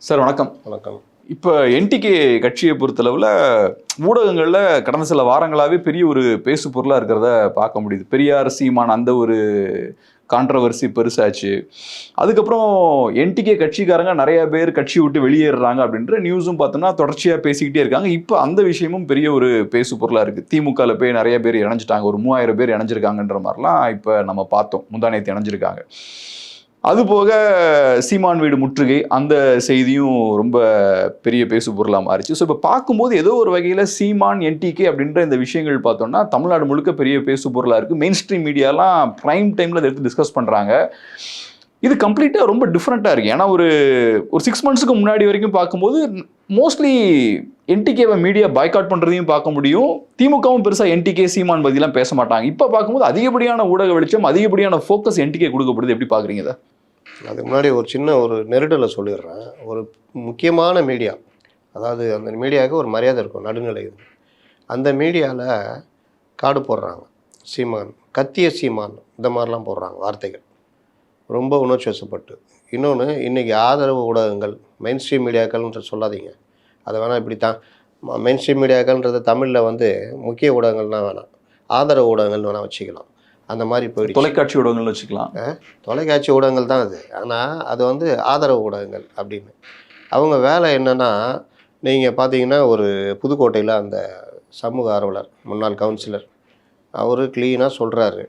Sir வணக்கம். வணக்கம். இப்போ என்டிகே கட்சியை பொறுத்தளவில் ஊடகங்களில் கடந்த சில வாரங்களாகவே பெரிய ஒரு பேசு பொருளாக இருக்கிறத பார்க்க முடியுது. பெரியார் சீமான் அந்த ஒரு கான்ட்ரவர்சி பெருசாச்சு. அதுக்கப்புறம் என்டிகே கட்சிக்காரங்க நிறைய பேர் கட்சி விட்டு வெளியேறாங்க அப்படின்ற நியூஸும் பார்த்தோம்னா தொடர்ச்சியாக பேசிக்கிட்டே இருக்காங்க. இப்போ அந்த விஷயமும் பெரிய ஒரு பேசு பொருளாக இருக்குது. திமுகவில் போய் நிறைய பேர் இணைஞ்சிட்டாங்க, ஒரு 3000 பேர் இணைஞ்சிருக்காங்கன்ற மாதிரிலாம் இப்போ நம்ம பார்த்தோம். முந்தானேத்து இணைஞ்சிருக்காங்க. அதுபோக சீமான் வீடு முற்றுகை அந்த செய்தியும் ரொம்ப பெரிய பேசு பொருளாக மாறிச்சு. ஸோ இப்போ பார்க்கும்போது ஏதோ ஒரு வகையில் சீமான் என்டிகே அப்படின்ற இந்த விஷயங்கள் பார்த்தோம்னா தமிழ்நாடு முழுக்க பெரிய பேசு பொருளாக இருக்குது. மெயின் ஸ்ட்ரீம் மீடியாலாம் ப்ரைம் டைமில் அதை எடுத்து டிஸ்கஸ் பண்ணுறாங்க. இது கம்ப்ளீட்டாக ரொம்ப டிஃப்ரெண்ட்டாக இருக்குது. ஏன்னா ஒரு 6 மந்த்ஸுக்கு முன்னாடி வரைக்கும் பார்க்கும்போது மோஸ்ட்லி என்டிகேவை மீடியா பாய்காட் பண்ணுறதையும் பார்க்க முடியும். திமுகவும் பெருசாக என்டிகே சீமான் பற்றிலாம் பேச மாட்டாங்க. இப்போ பார்க்கும்போது அதிகப்படியான ஊடக வெளிச்சம், அதிகப்படியான ஃபோக்கஸ் என்டிகே கொடுக்கப்படுது. எப்படி பார்க்குறீங்க இதை? அதுக்கு முன்னாடி ஒரு சின்ன நெருடலை சொல்லிடுறேன். ஒரு முக்கியமான மீடியா, அதாவது அந்த மீடியாவுக்கு ஒரு மரியாதை இருக்கும், நடுநிலை. அந்த மீடியாவில் கார்டு போடுறாங்க, சீமான் கத்திய சீமான் இந்த மாதிரிலாம் போடுறாங்க வார்த்தைகள், ரொம்ப உணர்ச்சி வசப்பட்டு. இன்னொன்று, இன்றைக்கி ஆதரவு ஊடகங்கள், மெயின் ஸ்ட்ரீம் மீடியாக்கள்ன்ற சொல்லாதீங்க, அதை வேணால் இப்படி தான் மெயின் ஸ்ட்ரீம் மீடியாக்கள்ன்றது தமிழில் முக்கிய ஊடகங்கள்லாம் வேணாம், ஆதரவு ஊடகங்கள்னு வேணால் வச்சுக்கலாம். அந்த மாதிரி போயிடுச்சு. தொலைக்காட்சி ஊடகங்கள் வச்சுக்கலாம். தொலைக்காட்சி ஊடகங்கள் தான் அது. ஆனால் அது ஆதரவு ஊடகங்கள் அப்படின்னு. அவங்க வேலை என்னென்னா, நீங்கள் பார்த்தீங்கன்னா ஒரு புதுக்கோட்டையில் அந்த சமூக ஆர்வலர், முன்னாள் கவுன்சிலர், அவர் க்ளீனாக சொல்கிறாரு.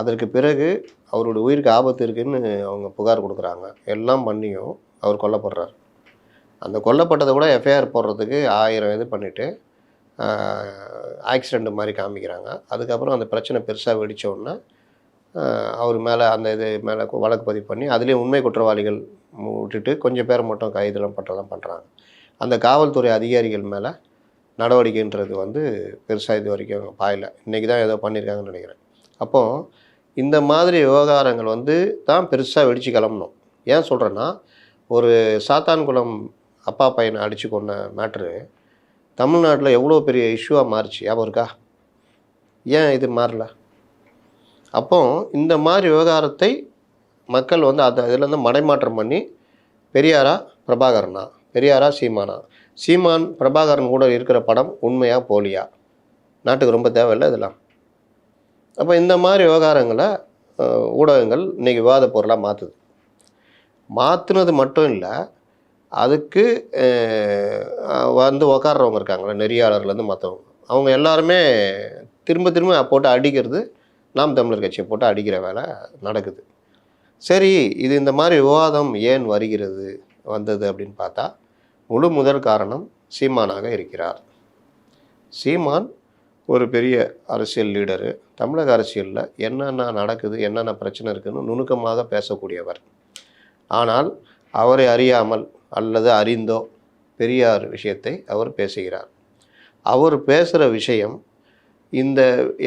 அதற்கு பிறகு அவருடைய உயிருக்கு ஆபத்து இருக்குதுன்னு அவங்க புகார் கொடுக்குறாங்க. எல்லாம் பண்ணியும் அவர் கொல்லப்படுறார். அந்த கொல்லப்பட்டதை கூட எஃப்ஐஆர் போடுறதுக்கு 1000 இது பண்ணிவிட்டு ஆக்சிடெண்ட் மாதிரி காமிக்கிறாங்க. அதுக்கப்புறம் அந்த பிரச்சனை பெருசாக வெடித்தோடனே அவர் மேலே அந்த இது மேலே வழக்கு பதிவு பண்ணி அதுலேயும் உண்மை குற்றவாளிகள் விட்டுட்டு கொஞ்சம் பேர் மட்டும் கைதெல்லாம் பண்ணுறாங்க. அந்த காவல்துறை அதிகாரிகள் மேலே நடவடிக்கைன்றது பெருசாக இது வரைக்கும் பாயலை. இன்றைக்கி தான் ஏதோ பண்ணியிருக்காங்கன்னு நினைக்கிறேன். அப்போது இந்த மாதிரி விவகாரங்கள் தான் பெருசாக வெடித்து கிளம்பணும். ஏன் சொல்கிறேன்னா, ஒரு சாத்தான்குளம் அப்பா பையனை அடித்து கொண்ட மேட்ரு தமிழ்நாட்டில் எவ்வளோ பெரிய இஷ்யூவாக மாறிச்சு, ஞாபகம் இருக்கா? ஏன் இது மாறல? அப்போ இந்த மாதிரி விவகாரத்தை மக்கள் இதுலேருந்து மடைமாற்றம் பண்ணி பெரியாரா பிரபாகரனா, பெரியாரா சீமானா, சீமான் பிரபாகரன் கூட இருக்கிற படம் உண்மையா போலியா, நாட்டுக்கு ரொம்ப தேவையில்லை இதெல்லாம். அப்போ இந்த மாதிரி விவகாரங்களை ஊடகங்கள் இன்றைக்கி விவாத பொருளாக மாற்றுனது மட்டும் இல்லை, அதுக்கு உக்காடுறவங்க இருக்காங்களே, நெறியாளர்லேருந்து மற்றவங்க, அவங்க எல்லாருமே திரும்ப திரும்ப போட்டு அடிக்கிறது, நாம் தமிழர் கட்சியை போட்டு அடிக்கிற வேலை நடக்குது. சரி, இது இந்த மாதிரி விவாதம் ஏன் வந்தது அப்படின்னு பார்த்தா, முதல் காரணம் சீமானாக இருக்கிறார். சீமான் ஒரு பெரிய அரசியல் லீடரு. தமிழக அரசியலில் என்னென்ன நடக்குது, என்னென்ன பிரச்சனை இருக்குதுன்னு நுணுக்கமாக பேசக்கூடியவர். ஆனால் அவரை அறியாமல் அல்லது அறிந்தோ பெரியார் விஷயத்தை அவர் பேசுகிறார். அவர் பேசுகிற விஷயம் இந்த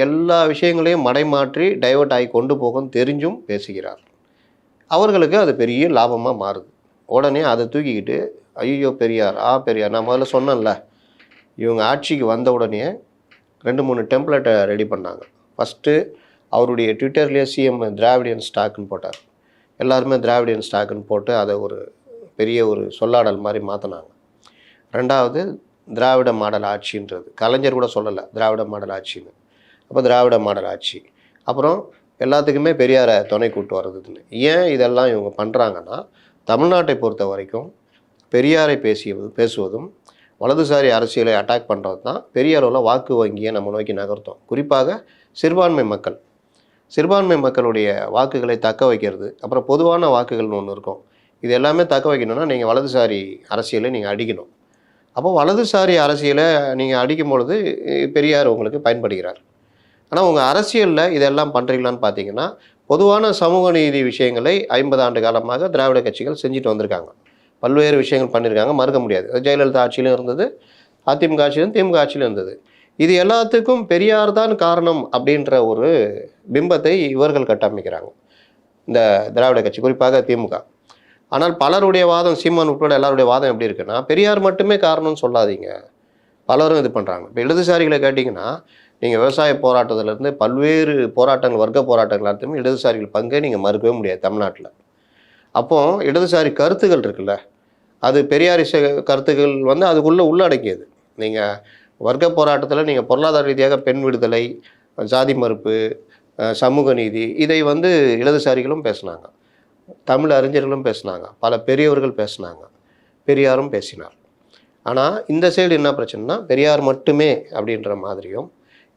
எல்லா விஷயங்களையும் மடைமாற்றி டைவர்ட் ஆகி கொண்டு போகும் தெரிஞ்சும் பேசுகிறார். அவர்களுக்கு அது பெரிய லாபமாக மாறுது. உடனே அதை தூக்கிக்கிட்டு ஐயோ பெரியார் பெரியார், நான் முதல்ல சொன்னேன்ல, இவங்க ஆட்சிக்கு வந்த உடனே 2-3 டெம்ப்ளேட்டை ரெடி பண்ணாங்க. ஃபஸ்ட்டு அவருடைய ட்விட்டர்லேயே சிஎம் திராவிடியன் ஸ்டாக்குன்னு போட்டார். எல்லாருமே திராவிடியன் ஸ்டாக்குன்னு போட்டு அதை ஒரு பெரிய ஒரு சொல்லாடல் மாதிரி மாற்றினாங்க. 2வது திராவிட மாடல் ஆட்சின்றது, கலைஞர் கூட சொல்லலை திராவிட மாடல் ஆட்சின்னு. அப்போ திராவிட மாடல் ஆட்சி. அப்புறம் எல்லாத்துக்குமே பெரியாரை துணை கூட்டு வர்றதுன்னு. ஏன் இதெல்லாம் இவங்க பண்ணுறாங்கன்னா, தமிழ்நாட்டை பொறுத்த வரைக்கும் பெரியாரை பேசுவதும் வலதுசாரி அரசியலை அட்டாக் பண்ணுறது தான் பெரிய அளவில் வாக்கு வங்கியை நம்ம நோக்கி நகர்த்தோம். குறிப்பாக சிறுபான்மை மக்களுடைய வாக்குகளை தக்க வைக்கிறது. அப்புறம் பொதுவான வாக்குகள்னு ஒன்று இருக்கும். இது எல்லாமே தக்க வைக்கணும்னா நீங்கள் வலதுசாரி அரசியலை நீங்கள் அடிக்கணும். அப்போ வலதுசாரி அரசியலை நீங்கள் அடிக்கும் பொழுது பெரியார் உங்களுக்கு பயன்படுகிறார். ஆனால் உங்கள் அரசியலில் இதெல்லாம் பண்ணுறீங்களான்னு பார்த்தீங்கன்னா, பொதுவான சமூக நீதி விஷயங்களை 50 ஆண்டு காலமாக திராவிட கட்சிகள் செஞ்சுட்டு வந்திருக்காங்க. பல்வேறு விஷயங்கள் பண்ணியிருக்காங்க, மறுக்க முடியாது. ஜெயலலிதா ஆட்சியிலும் இருந்தது, அதிமுக ஆட்சியிலும், திமுக ஆட்சியிலும் இருந்தது. இது எல்லாத்துக்கும் பெரியார் தான் காரணம் அப்படின்ற ஒரு பிம்பத்தை இவர்கள் கட்டமைக்கிறாங்க, இந்த திராவிட கட்சி, குறிப்பாக திமுக. ஆனால் பலருடைய வாதம், சீமான் உட்பட எல்லாருடைய வாதம் எப்படி இருக்குன்னா, பெரியார் மட்டுமே காரணம்னு சொல்லாதீங்க, பலரும் இது பண்ணுறாங்க. இப்போ இடதுசாரிகளை கேட்டிங்கன்னா, நீங்கள் விவசாய போராட்டத்திலேருந்து பல்வேறு போராட்டங்கள், வர்க்க போராட்டங்கள் எல்லாத்தையுமே இடதுசாரிகள் பங்கை நீங்கள் மறுக்கவே முடியாது தமிழ்நாட்டில். அப்போது இடதுசாரி கருத்துக்கள் இருக்குல்ல, அது பெரியாரிச கருத்துக்கள் வந்து அதுக்குள்ளே உள்ளடக்கியது. நீங்கள் வர்க்க போராட்டத்தில் நீங்கள் பொருளாதார ரீதியாக பெண் விடுதலை, ஜாதி மறுப்பு, சமூக நீதி, இதை வந்து இடதுசாரிகளும் பேசினாங்க, தமிழ் அறிஞர்களும் பேசினாங்க, பல பெரியவர்கள் பேசினாங்க, பெரியாரும் பேசினார். ஆனால் இந்த சைடு என்ன பிரச்சனைனா பெரியார் மட்டுமே அப்படின்ற மாதிரியும்,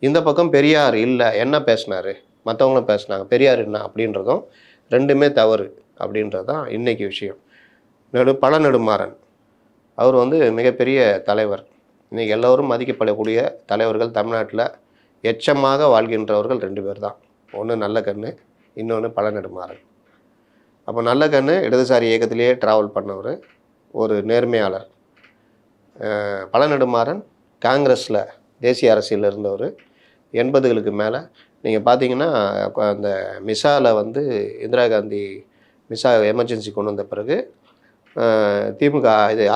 இந்த பக்கம் பெரியார் இல்லை என்ன பேசினார் மற்றவங்களும் பேசினாங்க, பெரியார் என்ன அப்படின்றதும் ரெண்டுமே தவறு அப்படின்றது தான் இன்றைக்கி விஷயம். பழநெடுமாறன் அவர் வந்து மிகப்பெரிய தலைவர். இன்றைக்கி எல்லோரும் மதிக்கப்படக்கூடிய தலைவர்கள் தமிழ்நாட்டில் எச்சமாக வாழ்கின்றவர்கள் 2 பேர் தான். ஒன்று நல்லகண்ணு, இன்னொன்று பழநெடுமாறன். அப்போ நல்லகண்ணு இடதுசாரி இயக்கத்திலேயே ட்ராவல் பண்ணவர், ஒரு நேர்மையாளர். பழநெடுமாறன் காங்கிரஸில் தேசிய அரசியலில் இருந்தவர். 80களுக்கு மேலே நீங்கள் பார்த்தீங்கன்னா அந்த மிசாவில் வந்து இந்திரா காந்தி மிசா எமர்ஜென்சி கொண்டு வந்த பிறகு திமுக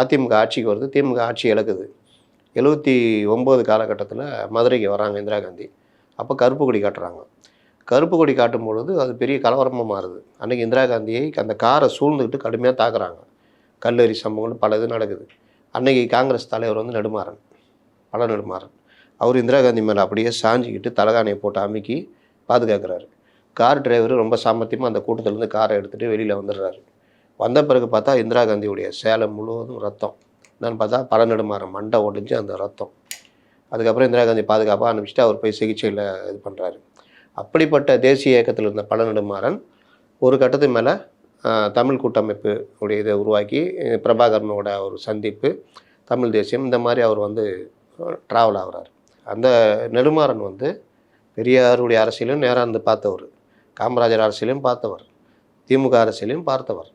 அதிமுக ஆட்சிக்கு வருது, திமுக ஆட்சி இழக்குது. 79 காலகட்டத்தில் மதுரைக்கு வராங்க இந்திரா காந்தி. அப்போ கருப்பு கொடி காட்டுறாங்க. கருப்பு கொடி காட்டும் பொழுது அது பெரிய கலவரமாக மாறுது. அன்றைக்கி இந்திரா காந்தியை அந்த காரை சூழ்ந்துக்கிட்டு கடுமையாக தாக்குறாங்க. கல்லெறி சம்பவங்கள் பல இது நடக்குது. அன்றைக்கி காங்கிரஸ் தலைவர் வந்து நெடுமாறன், பழநெடுமாறன். அவர் இந்திரா காந்தி மேலே அப்படியே சாஞ்சிக்கிட்டு தலகாணியை போட்டு அமுக்கி பாதுகாக்கிறாரு. கார் டிரைவர் ரொம்ப சாமர்த்தியமாக அந்த கூட்டத்திலேருந்து காரை எடுத்துகிட்டு வெளியில் வந்துடுறாரு. வந்த பிறகு பார்த்தா இந்திரா காந்தியுடைய சேலை முழுவதும் ரத்தம். என்னன்னு பார்த்தா பழநெடுமாறன் மண்டை ஒடிஞ்சு அந்த ரத்தம். அதுக்கப்புறம் இந்திரா காந்தி பாதுகாப்பாக அனுப்பிச்சிட்டு அவர் போய் சிகிச்சையில் இது பண்ணுறாரு. அப்படிப்பட்ட தேசிய இயக்கத்தில் இருந்த பழநெடுமாறன் ஒரு கட்டத்துக்கு மேலே தமிழ் கூட்டமைப்பு உடைய இதை உருவாக்கி பிரபாகரனோட ஒரு சந்திப்பு, தமிழ் தேசியம், இந்த மாதிரி அவர் வந்து ட்ராவல் ஆகிறார். அந்த நெடுமாறன் வந்து பெரியாருடைய அரசியலும் நேராக இருந்து பார்த்தவர், காமராஜர் அரசியலையும் பார்த்தவர், திமுக அரசியலையும் பார்த்தவர்,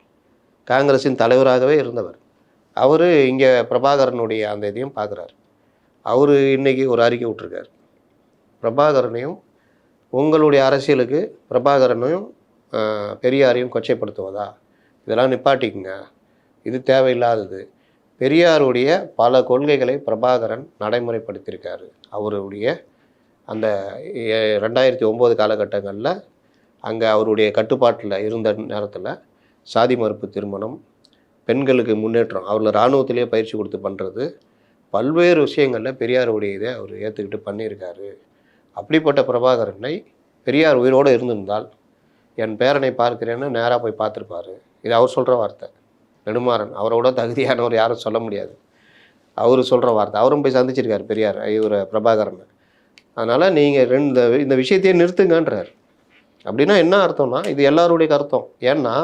காங்கிரஸின் தலைவராகவே இருந்தவர். அவர் இங்கே பிரபாகரனுடைய அந்த இதையும் பார்க்குறாரு. அவர் இன்றைக்கி ஒரு அறிக்கை விட்டுருக்கார், பிரபாகரனையும் உங்களுடைய அரசியலுக்கு பிரபாகரனையும் பெரியாரையும் கொச்சைப்படுத்துவதா, இதெல்லாம் நிப்பாட்டிக்குங்க, இது தேவையில்லாதது. பெரியாருடைய பல கொள்கைகளை பிரபாகரன் நடைமுறைப்படுத்தியிருக்காரு. அவருடைய அந்த 2009 காலகட்டங்களில் அங்கே அவருடைய கட்டுப்பாட்டில் இருந்த நேரத்தில் சாதி மறுப்பு திருமணம், பெண்களுக்கு முன்னேற்றம், அவர்கள் இராணுவத்திலே பயிற்சி கொடுத்து பண்ணுறது, பல்வேறு விஷயங்களில் பெரியாருடைய இதை அவர் ஏற்றுக்கிட்டு பண்ணியிருக்காரு. அப்படிப்பட்ட பிரபாகரனை பெரியார் உயிரோடு இருந்திருந்தால் என் பேரனை பார்க்கிறேன்னு நேராக போய் பார்த்துருப்பார். இது அவர் சொல்கிற வார்த்தை. நெடுமாறன் அவரோட தகுதியானவர் யாரும் சொல்ல முடியாது, அவர் சொல்கிற வார்த்தை. அவரும் போய் சந்திச்சிருக்கார் பெரியார் இவர் பிரபாகரனை. அதனால் நீங்கள் இந்த விஷயத்தையே நிறுத்துங்கன்றார். அப்படின்னா என்ன அர்த்தம்னா இது எல்லாருடைய கருத்தம். ஏன்னா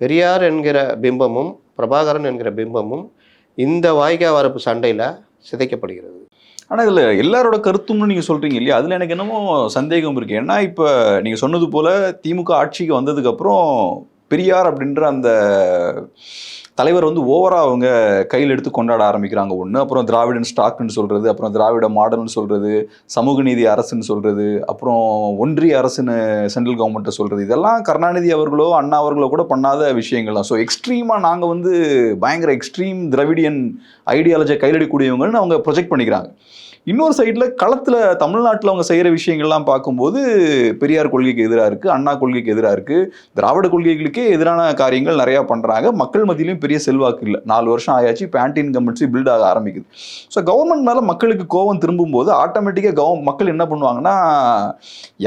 பெரியார் என்கிற பிம்பமும் பிரபாகரன் என்கிற பிம்பமும் இந்த வாய்க்கா வரப்பு சண்டையில் சிதைக்கப்படுகிறது. ஆனால் இதில் எல்லாரோட கருத்தும்னு நீங்கள் சொல்கிறீங்க இல்லையா, அதில் எனக்கு என்னமோ சந்தேகம் இருக்குது. ஏன்னா இப்போ நீங்கள் சொன்னது போல் திமுக ஆட்சிக்கு வந்ததுக்கப்புறம் பெரியார் அப்படின்ற அந்த தலைவர் வந்து ஓவராக அவங்க கையில் எடுத்து கொண்டாட ஆரம்பிக்கிறாங்க. ஒன்று, அப்புறம் திராவிடன் ஸ்டாக்குன்னு சொல்கிறது, அப்புறம் திராவிட மாடல்னு சொல்கிறது, சமூக நீதி அரசுன்னு சொல்கிறது, அப்புறம் ஒன்றிய அரசுன்னு சென்ட்ரல் கவர்மெண்ட்டை சொல்கிறது. இதெல்லாம் கருணாநிதி அவர்களோ அண்ணா அவர்களோ கூட பண்ணாத விஷயங்கள் தான். ஸோ எக்ஸ்ட்ரீமாக நாங்கள் வந்து பயங்கர எக்ஸ்ட்ரீம் திராவிடியன் ஐடியாலஜியை கையில் எடுக்கக்கூடியவங்கன்னு அவங்க ப்ரொஜெக்ட் பண்ணிக்கிறாங்க. இன்னொரு சைடில் களத்தில் தமிழ்நாட்டில் அவங்க செய்கிற விஷயங்கள்லாம் பார்க்கும்போது பெரியார் கொள்கைக்கு எதிராக இருக்குது, அண்ணா கொள்கைக்கு எதிராக இருக்குது, திராவிட கொள்கைகளுக்கே எதிரான காரியங்கள் நிறையா பண்ணுறாங்க. மக்கள் மத்தியிலையும் பெரிய செல்வாக்கு இல்லை. 4 வருஷம் ஆயாச்சு, இப்போ ஆன்டி இன்கம்பன்சி பில்ட் ஆக ஆரம்பிக்குது. ஸோ கவர்மெண்ட் மேலே மக்களுக்கு கோவம் திரும்பும்போது ஆட்டோமேட்டிக்காக மக்கள் என்ன பண்ணுவாங்கன்னா,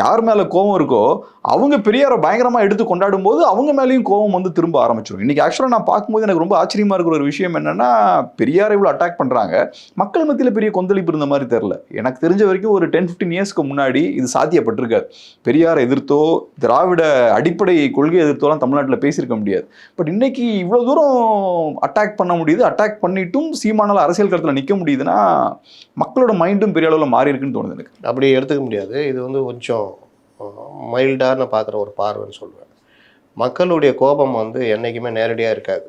யார் மேலே கோவம் இருக்கோ அவங்க பெரியாரை பயங்கரமாக எடுத்து கொண்டாடும் போது அவங்க மேலேயும் கோவம் வந்து திரும்ப ஆரம்பிச்சிடும். இன்றைக்கி ஆக்சுவலாக நான் பார்க்கும்போது எனக்கு ரொம்ப ஆச்சரியமாக இருக்கிற ஒரு விஷயம் என்னென்னா, பெரியாரை இவ்வளோ அட்டாக் பண்ணுறாங்க, மக்கள் மத்தியில் பெரிய கொந்தளிப்பு இருந்த மாதிரி தெரில. எனக்கு தெரிஞ்ச வரைக்கும் ஒரு 10-15 இயர்ஸ்க்கு முன்னாடி இது சாத்தியப்பட்டிருக்காது. பெரியாரை எதிர்த்தோ திராவிட அடிப்படை கொள்கை எதிர்த்தோலாம் தமிழ்நாட்டில் பேசியிருக்க முடியாது. பட் இன்னைக்கு இவ்வளோ தூரம் அட்டாக் பண்ண முடியுது. அட்டாக் பண்ணிட்டும் சீமானால் அரசியல் களத்தில் நிற்க முடியுதுன்னா மக்களோட மைண்டும் பெரிய அளவில் மாறி இருக்குன்னு தோணுது எனக்கு. அப்படி எடுத்துக்க முடியாது. இது வந்து கொஞ்சம் மைல்டாக நான் பார்க்குற ஒரு பார்வைன்னு சொல்லுவேன். மக்களுடைய கோபம் வந்து என்றைக்குமே நேரடியாக இருக்காது.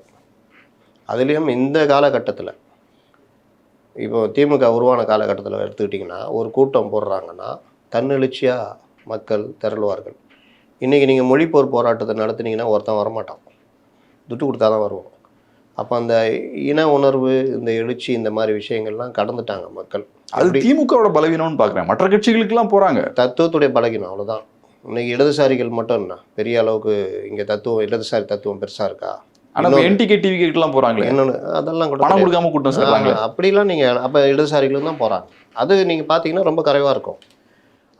அதுலேயும் இந்த காலகட்டத்தில் இப்போ திமுக உருவான காலகட்டத்தில் எடுத்துக்கிட்டிங்கன்னா, ஒரு கூட்டம் போடுறாங்கன்னா தன்னெழுச்சியாக மக்கள் திரளுவார்கள். இன்றைக்கி நீங்கள் மொழிப்போர் போராட்டத்தை நடத்துனீங்கன்னா ஒருத்தன் வரமாட்டான், துட்டு கொடுத்தா தான் வருவோம். அப்போ அந்த இன உணர்வு, இந்த எழுச்சி, இந்த மாதிரி விஷயங்கள்லாம் கடந்துட்டாங்க மக்கள். அது திமுகவோட பலவீனம்னு பார்க்குறேன். மற்ற கட்சிகளுக்கெல்லாம் போகிறாங்க, தத்துவத்துடைய பலவீனம், அவ்வளோதான். இன்றைக்கி இடதுசாரிகள் மட்டும் என்ன பெரிய அளவுக்கு இங்கே இடதுசாரி தத்துவம் பெருசாக இருக்கா? ஆனா என்டிகே டிவி கேட்கலாம் போறாங்களே, இன்னொன்று அதெல்லாம் கூட பணம் கொடுக்காம கூட்டம் சேர்றாங்களே. அப்படிலாம் நீங்கள் அப்போ இடதுசாரிகளும் தான் போகிறாங்க. அது நீங்கள் பார்த்தீங்கன்னா ரொம்ப குறைவாக இருக்கும்.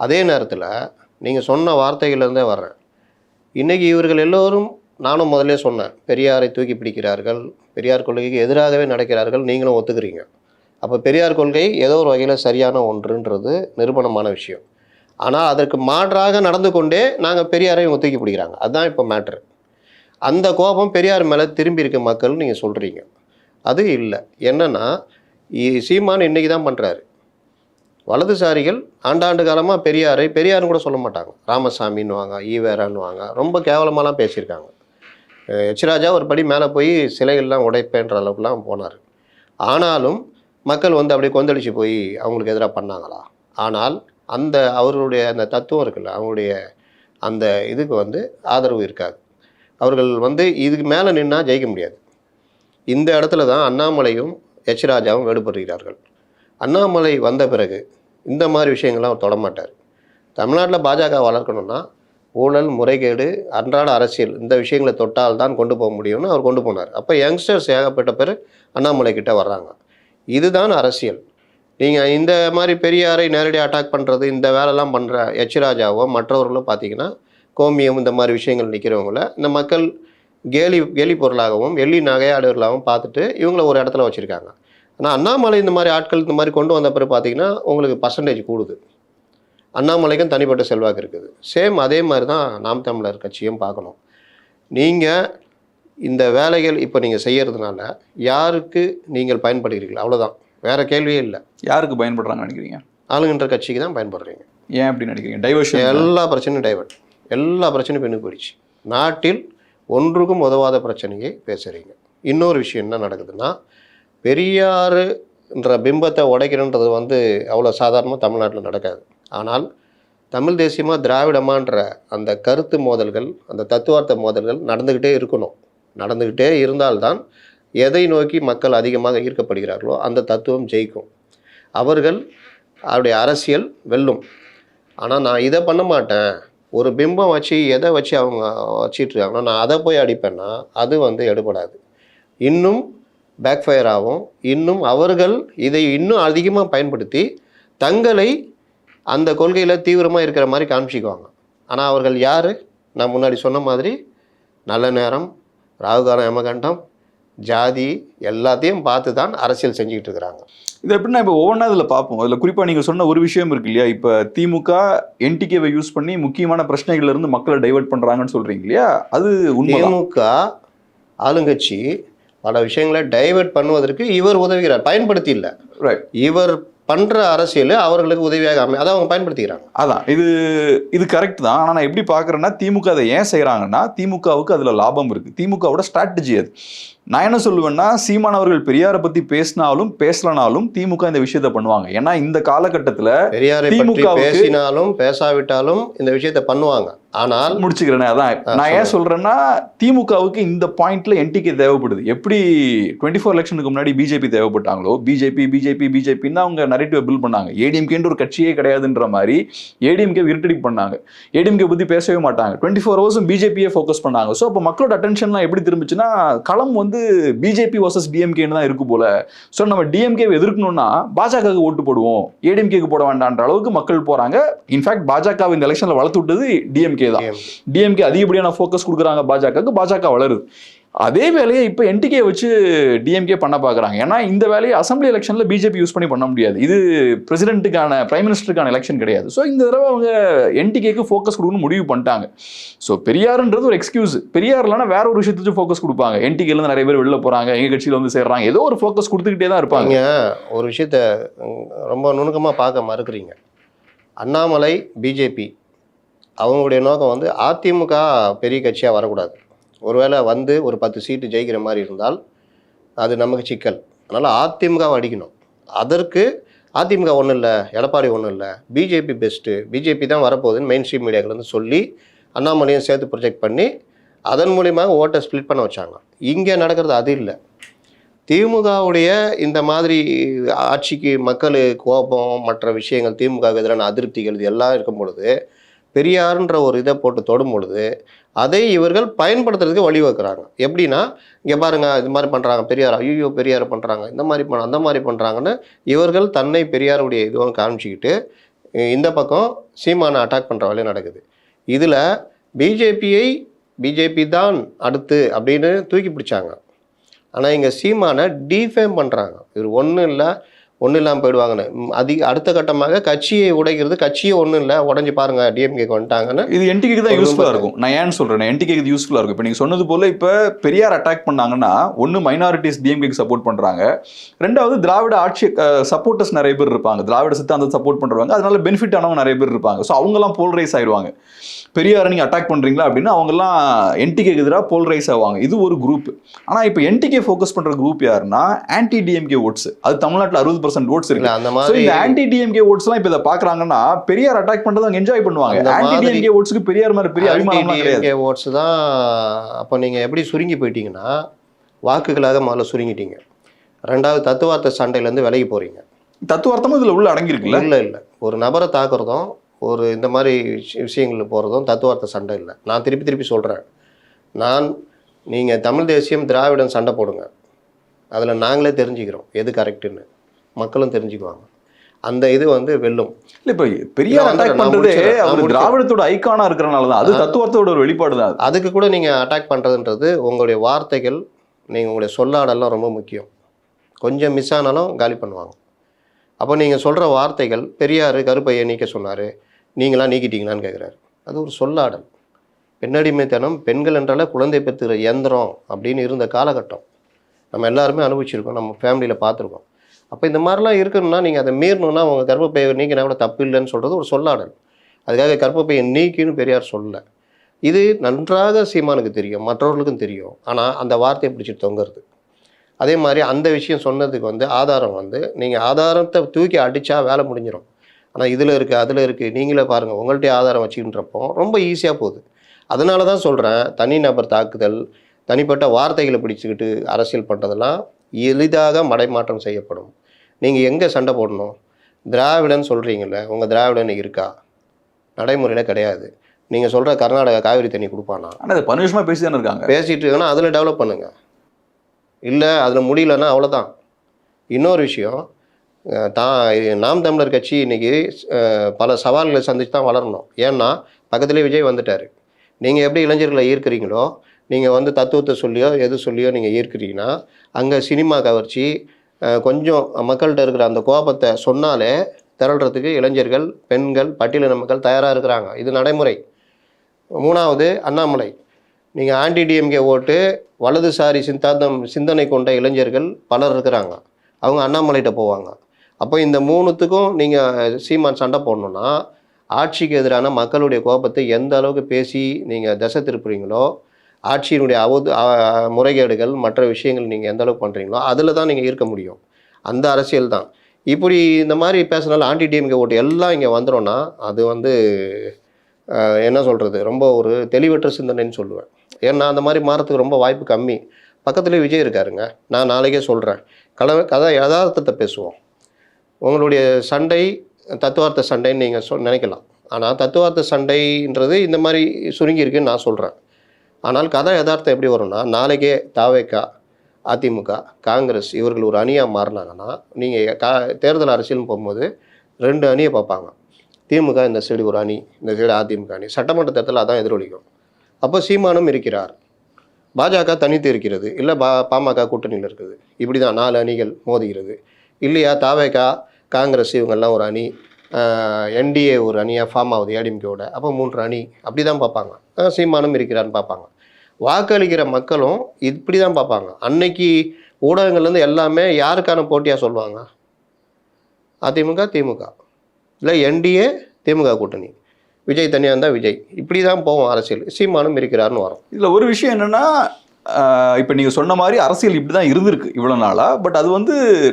அதே நேரத்தில் நீங்கள் சொன்ன வார்த்தைகள்லேருந்தே வர்றேன். இன்றைக்கி இவர்கள் எல்லோரும், நானும் முதலே சொன்னேன், பெரியாரை தூக்கி பிடிக்கிறார்கள், பெரியார் கொள்கைக்கு எதிராகவே நடக்கிறார்கள், நீங்களும் ஒத்துக்கிறீங்க. அப்போ பெரியார் கொள்கை ஏதோ ஒரு வகையில் சரியான ஒன்றுன்றது நிரூபணமான விஷயம். ஆனால் அதற்கு மாற்றாக நடந்து கொண்டே நாங்கள் பெரியாரையும் தூக்கி பிடிக்கிறாங்க. அதுதான் இப்போ மேட்ரு. அந்த கோபம் பெரியார் மேலே திரும்பி இருக்க மக்கள் நீங்கள் சொல்கிறீங்க. அது இல்லை. என்னென்னா சீமான் இன்றைக்கி தான் பண்ணுறாரு. வலதுசாரிகள் ஆண்டாண்டு காலமாக பெரியாருன்னு கூட சொல்ல மாட்டாங்க, ராமசாமின்னுவாங்க, ஈவேரான்னுவாங்க, ரொம்ப கேவலமாலாம் பேசியிருக்காங்க. எச் ராஜா ஒரு படி மேலே போய் சிலைகள்லாம் உடைப்பேன்ற அளவுக்குலாம் போனார். ஆனாலும் மக்கள் வந்து அப்படியே கொந்தளிச்சு போய் அவங்களுக்கு எதிராக பண்ணாங்களா? ஆனால் அந்த அவர்களுடைய அந்த தத்துவம் இருக்குல்ல, அவங்களுடைய அந்த இதுக்கு வந்து ஆதரவு இருக்காது. அவர்கள் வந்து இதுக்கு மேலே நின்னா ஜெயிக்க முடியாது. இந்த இடத்துல தான் அண்ணாமலையும் எச் ராஜாவும் வேடுபடுகிறார்கள். அண்ணாமலை வந்த பிறகு இந்த மாதிரி விஷயங்கள்லாம் அவர் தொடமாட்டார். தமிழ்நாட்டில் பாஜக வளர்க்கணும்னா ஊழல், முறைகேடு, அன்றாட அரசியல், இந்த விஷயங்களை தொட்டால் தான் கொண்டு போக முடியும்னு அவர் கொண்டு போனார். அப்போ யங்ஸ்டர்ஸ் ஏகப்பட்ட பேர் அண்ணாமலை கிட்ட வர்றாங்க. இதுதான் அரசியல். நீங்கள் இந்த மாதிரி பெரியாரை நேரடியாக அட்டாக் பண்ணுறது, இந்த வேலைலாம் பண்ணுற எச் ராஜாவோ மற்றவர்களோ பார்த்தீங்கன்னா, கோமியம் இந்த மாதிரி விஷயங்கள் நிற்கிறவங்கள இந்த மக்கள் கேலி பொருளாகவும் வெள்ளி நகையாடுகளாகவும் பார்த்துட்டு இவங்கள ஒரு இடத்துல வச்சுருக்காங்க. ஆனால் அண்ணாமலை இந்த மாதிரி ஆட்கள் இந்த மாதிரி கொண்டு வந்த பிறகு பார்த்தீங்கன்னா உங்களுக்கு பர்சன்டேஜ் கூடுது. அண்ணாமலைக்கும் தனிப்பட்ட செல்வாக்கு இருக்குது. சேம் அதே மாதிரி தான் நாம் தமிழர் கட்சியும் பார்க்கணும். நீங்கள் இந்த வேலைகள் இப்போ நீங்கள் செய்கிறதுனால யாருக்கு நீங்கள் பயன்படுகிறீர்கள், அவ்வளோதான். வேறு கேள்வியே இல்லை. யாருக்கு பயன்படுறாங்கன்னு நினைக்கிறீங்க? ஆளுங்கின்ற கட்சிக்கு தான் பயன்படுறீங்க. ஏன் அப்படி நினைக்கிறீங்க? டைவர்ஷன், எல்லா பிரச்சனையும் டைவர்ட், எல்லா பிரச்சனையும் பின்னு போயிடுச்சு. நாட்டில் ஒன்றுக்கும் உதவாத பிரச்சனையை பேசுகிறீங்க. இன்னொரு விஷயம் என்ன நடக்குதுன்னா, பெரியாருன்ற பிம்பத்தை உடைக்கணுன்றது வந்து அவ்வளோ சாதாரணமாக தமிழ்நாட்டில் நடக்காது. ஆனால் தமிழ் தேசியமாக திராவிடமான்ற அந்த கருத்து மோதல்கள், அந்த தத்துவார்த்த மோதல்கள் நடந்துக்கிட்டே இருக்கணும். நடந்துக்கிட்டே இருந்தால்தான் எதை நோக்கி மக்கள் அதிகமாக ஈர்க்கப்படுகிறார்களோ அந்த தத்துவம் ஜெயிக்கும். அவருடைய அரசியல் வெல்லும். ஆனால் நான் இதை பண்ண மாட்டேன், ஒரு பிம்பம் வச்சு எதை வச்சு அவங்க வச்சிட்ருக்காங்கன்னா நான் அதை போய் அடிப்பேன்னா அது வந்து எடுபடாது. இன்னும் பேக்ஃபயர் ஆகும். இன்னும் அவர்கள் இதை இன்னும் அதிகமாக பயன்படுத்தி தங்களை அந்த கொள்கையில் தீவிரமாக இருக்கிற மாதிரி காமிச்சிக்குவாங்க. ஆனால் அவர்கள் யார்? நான் முன்னாடி சொன்ன மாதிரி நல்ல நேரம், ராகுகாலம், யமகண்டம், ஜாதி எல்லாத்தையும் பார்த்து தான் அரசியல் செஞ்சுக்கிட்டு இருக்கிறாங்க. இது எப்படின்னா இப்போ ஒவ்வொன்றா இதில் பார்ப்போம். அதில் குறிப்பாக நீங்கள் சொன்ன ஒரு விஷயம் இருக்கு இல்லையா, இப்போ திமுக என்டிகேவை யூஸ் பண்ணி முக்கியமான பிரச்சனைகள்ல இருந்து மக்களை டைவர்ட் பண்ணுறாங்கன்னு சொல்கிறீங்க இல்லையா, அது உண்மை. திமுக ஆளுங்கட்சி பல விஷயங்களை டைவர்ட் பண்ணுவதற்கு இவர் உதவுகிறார், பயன்படுத்தி இல்லை. ரைட். இவர் பண்ணுற அரசியல் அவர்களுக்கு உதவியாக அதை அவங்க பயன்படுத்திக்கிறாங்க. அதான் இது கரெக்ட் தான். ஆனால் நான் எப்படி பார்க்குறேன்னா, திமுக அதை ஏன் செய்கிறாங்கன்னா, திமுகவுக்கு அதில் லாபம் இருக்குது. திமுகவோட ஸ்ட்ராட்டஜி அது. நான் என்ன சொல்லுவேன்னா, சீமான் அவர்கள் பெரியாரை பற்றி பேசினாலும் பேசலனாலும் திமுக இந்த விஷயத்த பண்ணுவாங்க. ஏன்னா இந்த காலகட்டத்தில் பெரியாரை பற்றி பேசினாலும் பேசாவிட்டாலும் இந்த விஷயத்த பண்ணுவாங்க. ஆனால் முடிச்சுக்கிறேன். அதான் நான் ஏன் சொல்றேன்னா, திமுகவுக்கு இந்த பாயிண்ட்ல என்டிகே தேவைப்படுது. எப்படி 24 எலெக்ஷனுக்கு முன்னாடி பிஜேபி தேவைப்பட்டாங்களோ, பிஜேபின்னு அவங்க நரேட்டிவ் பில்ட் பண்ணாங்க. ஏடிஎம்கேன்ற ஒரு கட்சியே கிடையாதுன்ற மாதிரி ஏடிஎம்கே விருட்டடி பண்ணாங்க. ஏடிஎம்கே பத்தி பேசவே மாட்டாங்க. 24 ஹவர்ஸும் பிஜேபியே ஃபோக்கஸ் பண்ணாங்க. ஸோ அப்போ மக்களோட அட்டென்ஷன்லாம் எப்படி திரும்பிச்சுன்னா, களம் வந்து பிஜேபி வர்சஸ் டிஎம்கேன்னு தான் இருக்கு போல. ஸோ நம்ம டிஎம்கேவை எதிர்க்கணும்னா பாஜகவுக்கு ஓட்டு போடுவோம், ஏடிஎம்கேக்கு போட வேண்டான்ற அளவுக்கு மக்கள் போறாங்க. இன்ஃபேக்ட் பாஜக இந்த எலெக்ஷன்ல வளர்த்து விட்டது டிஎம்கே தான். டிஎம்கே அதிகப்படியான ஃபோக்கஸ் கொடுக்குறாங்க பாஜகவுக்கு, பாஜக வளருது. அதே வேலையை இப்போ என்டிகே வச்சு டிஎம்கே பண்ண பார்க்குறாங்க. ஏன்னா இந்த வேலையை அசம்பிளி எலெக்ஷனில் பிஜேபி யூஸ் பண்ண முடியாது. இது பிரசிடென்ட்டுக்கான, பிரைம் மினிஸ்டருக்கான எலெக்ஷன் கிடையாது. ஸோ இந்த தடவை அவங்க என்டிகேக்கு ஃபோக்கஸ் கொடுக்கணும்னு முடிவு பண்ணிட்டாங்க. ஸோ பெரியாருன்றது ஒரு எக்ஸ்கியூஸ். பெரியார் இல்லைனா வேற ஒரு விஷயத்துக்கு ஃபோக்கஸ் கொடுப்பாங்க. என்டிகேலேருந்து நிறைய பேர் வெளில போகிறாங்க, எங்கள் கட்சியில் வந்து சேர்றாங்க, ஏதோ ஒரு ஃபோக்கஸ் கொடுத்துக்கிட்டே தான் இருப்பாங்க. ஒரு விஷயத்த ரொம்ப நுணுக்கமாக பார்க்க மறுக்கிறீங்க. அண்ணாமலை, பிஜேபி அவங்களுடைய நோக்கம் வந்து அதிமுக பெரிய கட்சியாக வரக்கூடாது. ஒருவேளை வந்து ஒரு 10 சீட்டு ஜெயிக்கிற மாதிரி இருந்தால் அது நமக்கு சிக்கல். அதனால் அதிமுகவை அடிக்கணும். அதற்கு அதிமுக ஒன்றும் இல்லை, எடப்பாடி ஒன்றும் இல்லை, பிஜேபி பெஸ்ட்டு, பிஜேபி தான் வரப்போகுதுன்னு மெயின் ஸ்ட்ரீம் மீடியாக்கள் வந்து சொல்லி அண்ணாமலையும் சேர்த்து ப்ரொஜெக்ட் பண்ணி அதன் மூலியமாக ஓட்டை ஸ்ப்ளிட் பண்ண வச்சாங்க. இங்கே நடக்கிறது அது இல்லை. திமுகவுடைய இந்த மாதிரி ஆட்சிக்கு மக்கள் கோபம், மற்ற விஷயங்கள், திமுகவுக்கு எதிரான அதிருப்திகள், இது எல்லாம் இருக்கும் பொழுது பெரியார்ன்ற ஒரு இதை போட்டு தொடும் பொழுது அதை இவர்கள் பயன்படுத்துறதுக்கு வழிவகுக்கிறாங்க. எப்படின்னா, இங்கே பாருங்க இது மாதிரி பண்ணுறாங்க, பெரியார் ஐயோ பெரியார் பண்ணுறாங்க, இந்த மாதிரி அந்த மாதிரி பண்ணுறாங்கன்னு இவர்கள் தன்னை பெரியாருடைய இதுவும் காமிச்சிக்கிட்டு இந்த பக்கம் சீமானை அட்டாக் பண்ணுற வேலையும் நடக்குது. இதில் பிஜேபி தான் அடுத்து அப்படின்னு தூக்கி பிடிச்சாங்க. ஆனால் இங்கே சீமானை டீஃபேம் பண்ணுறாங்க. இவர் ஒன்றும் இல்லாமல் போயிடுவாங்கன்னு. அடுத்த கட்டமாக கட்சியை உடைக்கிறது, கட்சியே ஒன்றும் இல்லை உடஞ்சி பாருங்க டிஎம்கேக்கு வந்துட்டாங்கன்னு. இது என்டிகேக்கு தான் யூஸ்ஃபுல்லாக இருக்கும். நான் ஏன்னு சொல்கிறேன், என்டிகேக்கு இது யூஸ்ஃபுல்லாக இருக்கும். இப்போ நீங்கள் சொன்னது போல் இப்போ பெரியார் அட்டாக் பண்ணாங்கன்னா ஒன்று மைனாரிட்டிஸ் டிஎம்கேக்கு சப்போர்ட் பண்ணுறாங்க, ரெண்டாவது திராவிட ஆட்சி சப்போர்ட்டர்ஸ் நிறைய பேர் இருப்பாங்க, திராவிட சித்தாந்தத்தை சப்போர்ட் பண்ணுறவங்க, அதனால பெனிஃபிட் ஆனவங்க நிறைய பேர் இருப்பாங்க. ஸோ அவங்கெல்லாம் போல்ரைஸ் ஆயிடுவாங்க. பெரியாரை நீங்கள் அட்டாக் பண்ணுறீங்களா அப்படின்னா அவங்கெல்லாம் என்டிகேக்கு எதிராக போல்ரைஸ் ஆவாங்க. இது ஒரு குரூப். ஆனால் இப்போ என்டிகே ஃபோக்கஸ் பண்ணுற குரூப் யாருன்னா ஆன்டி டிஎம்கே ஓட்ஸ். அது தமிழ்நாட்டில் 60% ஓட்ஸ் இருக்கு. அந்த மாதிரி இந்த ஆன்டி டிஎம்கே ஓட்ஸ்லாம் இப்போ இதை பார்க்குறாங்கன்னா பெரியார் அட்டாக் பண்ணுறது அவங்க என்ஜாய் பண்ணுவாங்க. ஆன்டி டிஎம்கே ஓட்ஸுக்கு பெரியார் மாதிரி பெரிய அபிமானம் கிடையாது. ஓட்ஸ் தான். அப்போ நீங்கள் எப்படி சுருங்கி போயிட்டீங்கன்னா வாக்குகளாக முதல்ல சுருங்கிட்டீங்க. ரெண்டாவது தத்துவார்த்த சண்டையிலேருந்து விலகி போகிறீங்க. தத்துவார்த்தமும் இதில் உள்ள அடங்கியிருக்குல்ல? இல்லை ஒரு நபரை தாக்குறதும் ஒரு இந்த மாதிரி விஷயங்களில் போகிறதும் தத்துவார்த்த சண்டை இல்லை. நான் திருப்பி சொல்கிறேன். நீங்கள் தமிழ் தேசியம் திராவிடன் சண்டை போடுங்க, அதில் நாங்களே தெரிஞ்சுக்கிறோம் எது கரெக்டுன்னு, மக்களும் தெரிஞ்சுக்குவாங்க. அந்த இது வெல்லும். இல்லை இப்போ பெரியார் அட்டாக் பண்ணுறதே அவர் திராவிடத்தோட ஐக்கானாக இருக்கிறனால தான். அது தத்துவார்த்தோட ஒரு வெளிப்பாடு தான். அதுக்கு கூட நீங்கள் அட்டாக் பண்ணுறதுன்றது உங்களுடைய வார்த்தைகள், நீங்கள் உங்களுடைய சொல்லாடெல்லாம் ரொம்ப முக்கியம். கொஞ்சம் மிஸ் ஆனாலும் காலி பண்ணுவாங்க. அப்போ நீங்கள் சொல்கிற வார்த்தைகள், பெரியார் கருப்பையை நீக்க சொன்னார், நீங்களாம் நீக்கிட்டீங்களான்னு கேட்குறாரு. அது ஒரு சொல்லாடல். பெண்ணடிமைத்தனம், பெண்கள் என்றால குழந்தை பெற்றுகிற இயந்திரம் அப்படின்னு இருந்த காலகட்டம் நம்ம எல்லாருமே அனுபவிச்சிருக்கோம், நம்ம ஃபேமிலியில் பார்த்துருக்கோம். அப்போ இந்த மாதிரிலாம் இருக்கணும்னா நீங்கள் அதை மீறணும்னா உங்கள் கர்ப்பப்பையை நீக்கினா கூட தப்பு இல்லைன்னு சொல்கிறது ஒரு சொல்லாடல். அதுக்காக கர்ப்பப்பையை நீக்கின்னு பெரியார் சொல்லலை. இது நன்றாக சீமானுக்கு தெரியும், மற்றவர்களுக்கும் தெரியும். ஆனால் அந்த வார்த்தையை பிடிச்சிட்டு தொங்குறது. அதே மாதிரி அந்த விஷயம் சொன்னதுக்கு ஆதாரம் நீங்கள் ஆதாரத்தை தூக்கி அடித்தா வேலை முடிஞ்சிடும். ஆனால் இதில் இருக்குது அதில் இருக்குது, நீங்களே பாருங்கள், உங்கள்கிட்ட ஆதாரம் வச்சுக்கின்றப்போ ரொம்ப ஈஸியாக போகுது. அதனால தான் சொல்கிறேன், தனிநபர் தாக்குதல், தனிப்பட்ட வார்த்தைகளை பிடிச்சிக்கிட்டு அரசியல் பண்ணுறதெல்லாம் எளிதாக மடைமாற்றம் செய்யப்படும். நீங்கள் எங்கே சண்டை போடணும்? திராவிடன் சொல்கிறீங்கள, உங்கள் திராவிடன் இருக்கா? நடைமுறையில் கிடையாது. நீங்கள் சொல்கிற கர்நாடகா காவிரி தண்ணி கொடுப்பானா? ஆனால் அது பனிஷ்மெண்ட் பேசி தானே இருக்காங்க. பேசிகிட்டு இருக்காங்கன்னா அதில் டெவலப் பண்ணுங்கள். இல்லை அதில் முடியலன்னா அவ்வளோதான். இன்னொரு விஷயம், நாம் தமிழர் கட்சி இன்றைக்கி பல சவால்களை சந்தித்து தான் வளரணும். ஏன்னா பக்கத்துலேயே விஜய் வந்துட்டார். நீங்கள் எப்படி இளைஞர்களை ஈர்க்கிறீங்களோ, நீங்கள் தத்துவத்தை சொல்லியோ எது சொல்லியோ நீங்கள் ஈர்க்கிறீங்கன்னா, அங்கே சினிமா கவர்ச்சி, கொஞ்சம் மக்கள்கிட்ட இருக்கிற அந்த கோபத்தை சொன்னாலே திரள்றதுக்கு இளைஞர்கள், பெண்கள், பட்டியலின மக்கள் தயாராக இருக்கிறாங்க. இது நடைமுறை. மூணாவது, அண்ணாமலை. நீங்கள் ஆன்டி டிஎம்கே ஓட்டு, வலதுசாரி சிந்தனை கொண்ட இளைஞர்கள் பலர் இருக்கிறாங்க. அவங்க அண்ணாமலைகிட்ட போவாங்க. அப்போ இந்த மூணுத்துக்கும் நீங்கள் சீமான் சண்டை போடணுன்னா, ஆட்சிக்கு எதிரான மக்களுடைய கோபத்தை எந்த அளவுக்கு பேசி நீங்கள் திசை திருப்புறீங்களோ, ஆட்சியினுடைய முறைகேடுகள் மற்ற விஷயங்கள் நீங்கள் எந்த அளவுக்கு பண்ணுறீங்களோ அதில் தான் நீங்கள் இருக்க முடியும். அந்த அரசியல் தான். இப்படி இந்த மாதிரி பேசினாலும் ஆன்டி டிஎம்கே ஓட்டு எல்லாம் இங்கே வந்துடும்னா அது என்ன சொல்கிறது, ரொம்ப ஒரு தெளிவற்ற சிந்தனைன்னு சொல்லுவேன். ஏன்னா அந்த மாதிரி மாறத்துக்கு ரொம்ப வாய்ப்பு கம்மி. பக்கத்துலேயே விஜய் இருக்காருங்க. நான் நாளைக்கே சொல்கிறேன், கதை யதார்த்தத்தை பேசுவோம். உங்களுடைய சண்டை தத்துவார்த்த சண்டைன்னு நீங்கள் நினைக்கலாம். ஆனால் தத்துவார்த்த சண்டைன்றது இந்த மாதிரி சுருங்கி இருக்குன்னு நான் சொல்கிறேன். ஆனால் கதை யதார்த்தம் எப்படி வரும்னா, நாளைக்கே தாவேகா, அதிமுக, காங்கிரஸ் இவர்கள் ஒரு அணியாக மாறினாங்கன்னா, நீங்கள் தேர்தல் அரசியல்னு போகும்போது 2 அணியை பார்ப்பாங்க. திமுக இந்த சைடு ஒரு அணி, இந்த சைடு அதிமுக அணி. சட்டமன்ற தேர்தலில் அதான் எதிரொலிக்கும். அப்போ சீமானும் இருக்கிறார், பாஜக தனித்து இருக்கிறது, இல்லை பாமக கூட்டணியில் இருக்குது. இப்படி தான் 4 அணிகள் மோதுகிறது. இல்லையா தாவேகா, காங்கிரஸ் இவங்கெல்லாம் ஒரு அணி, என்டிஏ ஒரு அணியாக ஃபார்ம் ஆகுது ஏடிஎம்கேவோட. அப்போ 3 அணி அப்படி தான் பார்ப்பாங்க. சீமானும் இருக்கிறான்னு பார்ப்பாங்க. வாக்களிக்கிற மக்களும் இப்படி தான் பார்ப்பாங்க. அன்னைக்கு ஊடகங்கள்லேருந்து எல்லாமே யாருக்கான போட்டியாக சொல்லுவாங்க? அதிமுக, திமுக, இல்லை என்டிஏ, திமுக கூட்டணி, விஜய் தனியாக இருந்தால் விஜய். இப்படி தான் போவோம் அரசியல். சீமானும் இருக்கிறாருன்னு வரும். இதில் ஒரு விஷயம் என்னென்னா, இப்போ நீங்கள் சொன்ன மாதிரி அரசியல் இப்படி தான் இருந்திருக்கு இவ்வளோ நாளாக. பட் அது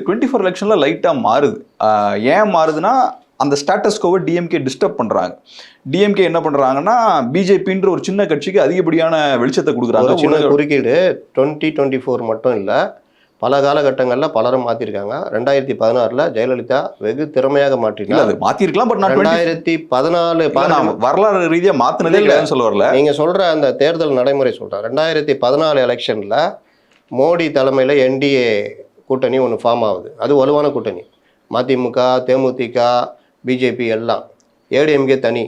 24 எலெக்ஷனில் லைட்டாக மாறுது. ஏன் மாறுதுன்னா, அந்த ஸ்டேட்டஸ்கோவை டிஎம்கே டிஸ்டர்ப் பண்ணுறாங்க. டிஎம்கே என்ன பண்ணுறாங்கன்னா, பிஜேபின்ற ஒரு சின்ன கட்சிக்கு அதிகப்படியான வெளிச்சத்தை கொடுக்குறாங்க. சின்ன குறுக்கீடு 2024 மட்டும் இல்லை, பல காலகட்டங்களில் பலரும் மாற்றிருக்காங்க. 2016 ஜெயலலிதா வெகு திறமையாக இல்ல மாற்றினார். அது மாத்திருக்கலாம், பட் நான் 2014 வரலாறு ரீதியா மாத்தினதே இல்லைன்னு சொல்ல வரல. நீங்க சொல்ற அந்த தேர்தல் நடைமுறை சொல்றேன். 2014 எலெக்ஷன்ல மோடி தலைமையில் என்டிஏ கூட்டணி ஒன்று ஃபார்ம் ஆகுது. அது வலுவான கூட்டணி. மதிமுக, தேமுதிக, பிஜேபி எல்லாம். ஏடிஎம்கே தனி,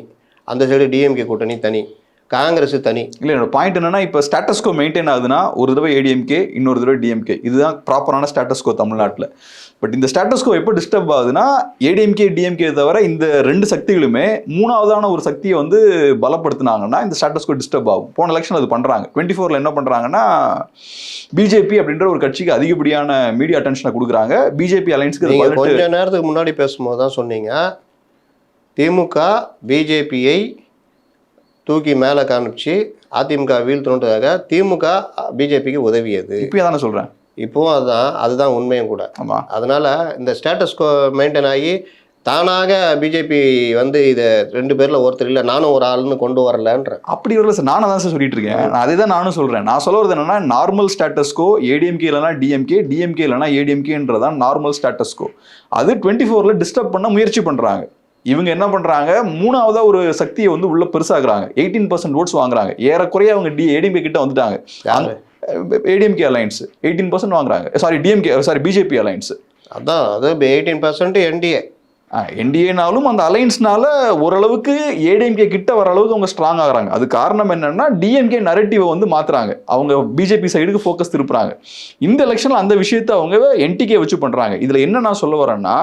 அந்த சைடு டிஎம்கே கூட்டணி தனி, காங்கிரஸ் தனி. இல்லை, என்னோட பாயிண்ட் என்னன்னா, இப்போ ஸ்டேட்டஸ்கோ மெயின்டைன் ஆகுதுன்னா ஒரு தடவை ஏடிஎம்கே, இன்னொரு தடவை டிஎம்கே, இதுதான் ப்ராப்பரான ஸ்டேட்டஸ்கோ தமிழ்நாட்டில். பட் இந்த ஸ்டேட்டஸ்கோ எப்போ டிஸ்டர்ப் ஆகுதுன்னா, ஏடிஎம்கே டிஎம்கே தவிர இந்த ரெண்டு சக்திகளுமே மூணாவதான ஒரு சக்தியை வந்து பலப்படுத்தினாங்கன்னா இந்த ஸ்டேட்டஸ்கோ டிஸ்டர்ப் ஆகும். போன எலெக்ஷன் அது பண்ணுறாங்க. 24 என்ன பண்ணுறாங்கன்னா, பிஜேபி அப்படின்ற ஒரு கட்சிக்கு அதிகப்படியான மீடியா அட்டென்ஷனை கொடுக்குறாங்க. பிஜேபி அலைன்ஸ்க்கு கொஞ்ச நேரத்துக்கு முன்னாடி பேசும்போது தான் சொன்னீங்க, திமுக பிஜேபியை தூக்கி மேலே காமிச்சு அதிமுக வீழ்த்தணுன்றதாக திமுக பிஜேபிக்கு உதவியது. இப்போ தானே சொல்கிறேன். இப்போவும் அதுதான் உண்மையும் கூட. ஆமாம். அதனால இந்த ஸ்டேட்டஸ்கோ மெயின்டைன் ஆகி தானாக பிஜேபி வந்து இதை 2 பேரில் ஒருத்தர் இல்லை நானும் ஒரு ஆளுன்னு கொண்டு வரலன்ற. அப்படி வரல சார், நானும் தான் சார் சொல்லிட்டு இருக்கேன். அதே தான் நானும் சொல்கிறேன். நான் சொல்ல வரது என்னன்னா, நார்மல் ஸ்டேட்டஸ்கோ ஏடிஎம்கே இல்லைனா டிஎம்கே, டிஎம்கே இல்லைனா ஏடிஎம்கேன்றதான் நார்மல் ஸ்டேட்டஸ்கோ. அது 24 டிஸ்டர்ப் பண்ண முயற்சி பண்ணுறாங்க. இவங்க என்ன பண்றாங்க, மூணாவதா ஒரு சக்தியை வந்து உள்ள பெருசாக்குறாங்க. 18% ஓட்ஸ் வாங்குறாங்க. ஏறக்குறைய அவங்க ஏடிஎம்கே கிட்ட வந்துட்டாங்க. ஏடிஎம்கே அலைன்ஸ் 18% வாங்குறாங்க. BJP alliance. அதான் அது 18% என்டிஏ. என்டிஏனாலும் அந்த அலைன்ஸ்னால ஓரளவுக்கு ஏடிஎம்கே கிட்ட வர அளவுக்கு அவங்க ஸ்ட்ராங் ஆகுறாங்க. அது காரணம் என்னன்னா, டிஎம்கே நரேட்டிவை வந்து மாத்துறாங்க. அவங்க பிஜேபி சைடுக்கு ஃபோக்கஸ் திருப்புறாங்க. இந்த எலெக்ஷன்ல அந்த விஷயத்தை அவங்க என்டிகே வச்சு பண்றாங்க. இதுல என்ன நான் சொல்ல வரேன்னா,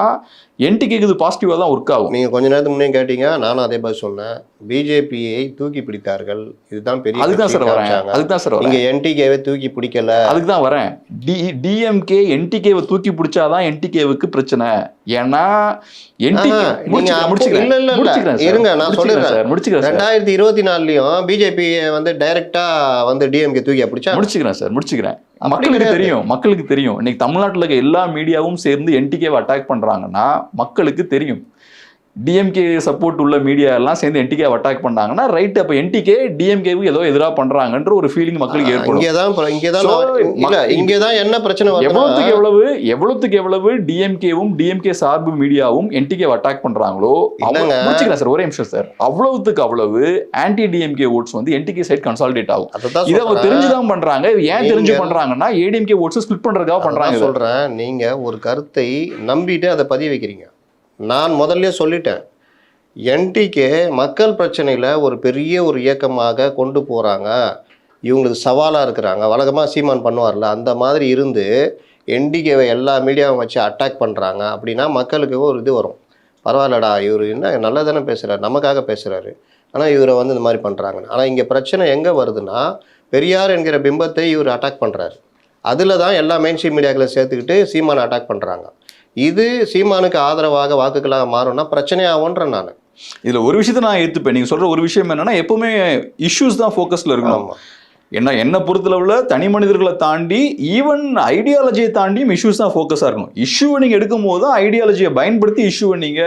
என்டிகேக்கு இது பாசிட்டிவா தான் ஒர்க் ஆகும். நீங்க கொஞ்ச நேரத்துக்கு முன்னே கேட்டீங்க, நானும் அதே மாதிரி சொன்னேன். பிஜேபியை தூக்கி பிடித்தார்கள், இதுதான் பெரிய. அதுதான் சார் வரேன். அதுதான் சார் இங்க என்டிகேவை தூக்கி பிடிக்கல. அதுக்கு தான் வரேன். டிஎம்கே என்டிகேவை தூக்கி பிடிச்சாதான் என்டிகேவுக்கு பிரச்சனை. ஏன்னா இருங்க நான் சொல்லிடுறேன். 2024 பிஜேபி வந்து டைரக்டா வந்து டிஎம்கே தூக்கி பிடிச்சா முடிச்சுக்கிறேன். மக்களுக்கு தெரியும். இன்னைக்கு தமிழ்நாட்டில் இருக்க எல்லா மீடியாவும் சேர்ந்து என்டிகேவை அட்டாக் பண்றாங்கன்னா மக்களுக்கு தெரியும். டிஎம்கே சப்போர்ட் உள்ள மீடியா எல்லாம் சேர்ந்து என்டிகே அட்டாக் பண்ணாங்கன்னா ரைட், அப்ப என்டிகே டிஎம்கேவுக்கு ஏதோ எதிராக பண்றாங்கன்ற ஒரு ஃபீலிங் மக்களுக்கு ஏற்படும். இங்கதான் என்ன பிரச்சனை, எவ்வளவுக்கு எவ்வளவு டிஎம்கேவும் டிஎம்கே சார்பு மீடியாவும் என்டிகே அட்டாக் பண்றாங்களோ, முடிச்சுக்கிறேன் சார், ஒரே நிமிஷம் சார், அவ்வளவுக்கு அவ்வளவு ஆன்டி டிஎம்கே ஓட்ஸ் வந்து என்டிகே சைட் கன்சாலிடேட் ஆகும். இதை அவங்க தெரிஞ்சுதான் பண்றாங்க. ஏன் தெரிஞ்சு பண்றாங்கன்னா, ஏடிஎம்கே ஓட்ஸ் ஸ்பிளிட் பண்றதுக்காக பண்றாங்க. சொல்றேன், நீங்க ஒரு கருத்தை நம்பிட்டு அதை பதிவு வைக்கிறீங்க. நான் முதல்ல சொல்லிட்டேன், என்டிகே மக்கள் பிரச்சனையில் ஒரு பெரிய ஒரு இயக்கமாக கொண்டு போகிறாங்க, இவங்களுக்கு சவாலாக இருக்கிறாங்க. வழக்கமாக சீமான் பண்ணுவார்ல, அந்த மாதிரி இருந்து என்டிகேவை எல்லா மீடியாவும் வச்சு அட்டாக் பண்ணுறாங்க அப்படின்னா மக்களுக்கு ஒரு இது வரும். பரவாயில்லடா, இவர் என்ன நல்லா தானே பேசுகிறார், நமக்காக பேசுகிறாரு, ஆனால் இவரை வந்து இந்த மாதிரி பண்ணுறாங்கன்னு. ஆனால் இங்கே பிரச்சனை எங்கே வருதுன்னா, பெரியார் என்கிற பிம்பத்தை இவர் அட்டாக் பண்ணுறாரு. அதில் தான் எல்லா மெயின் ஸ்ட்ரீம் மீடியாக்களை சேர்த்துக்கிட்டு சீமானை அட்டாக் பண்ணுறாங்க. இது சீமானுக்கு ஆதரவாக வாக்குகளாக மாறும்னா பிரச்சனையாகும்ன்றேன் நான். இதுல ஒரு விஷயத்தை நான் ஏத்துப்பேன். நீங்க சொல்ற ஒரு விஷயம் என்னன்னா, எப்பவுமே இஷ்யூஸ் தான் ஃபோக்கஸ்ல இருக்கணும். என்ன பொறுத்தளவுல தனி மனிதர்களை தாண்டி ஈவன் ஐடியாலஜியை தாண்டியும் இஷ்யூஸ் தான் ஃபோக்கஸா இருக்கணும். இஷ்யூவை நீங்க எடுக்கும் போது தான் ஐடியாலஜியை பயன்படுத்தி இஷ்யூவை நீங்க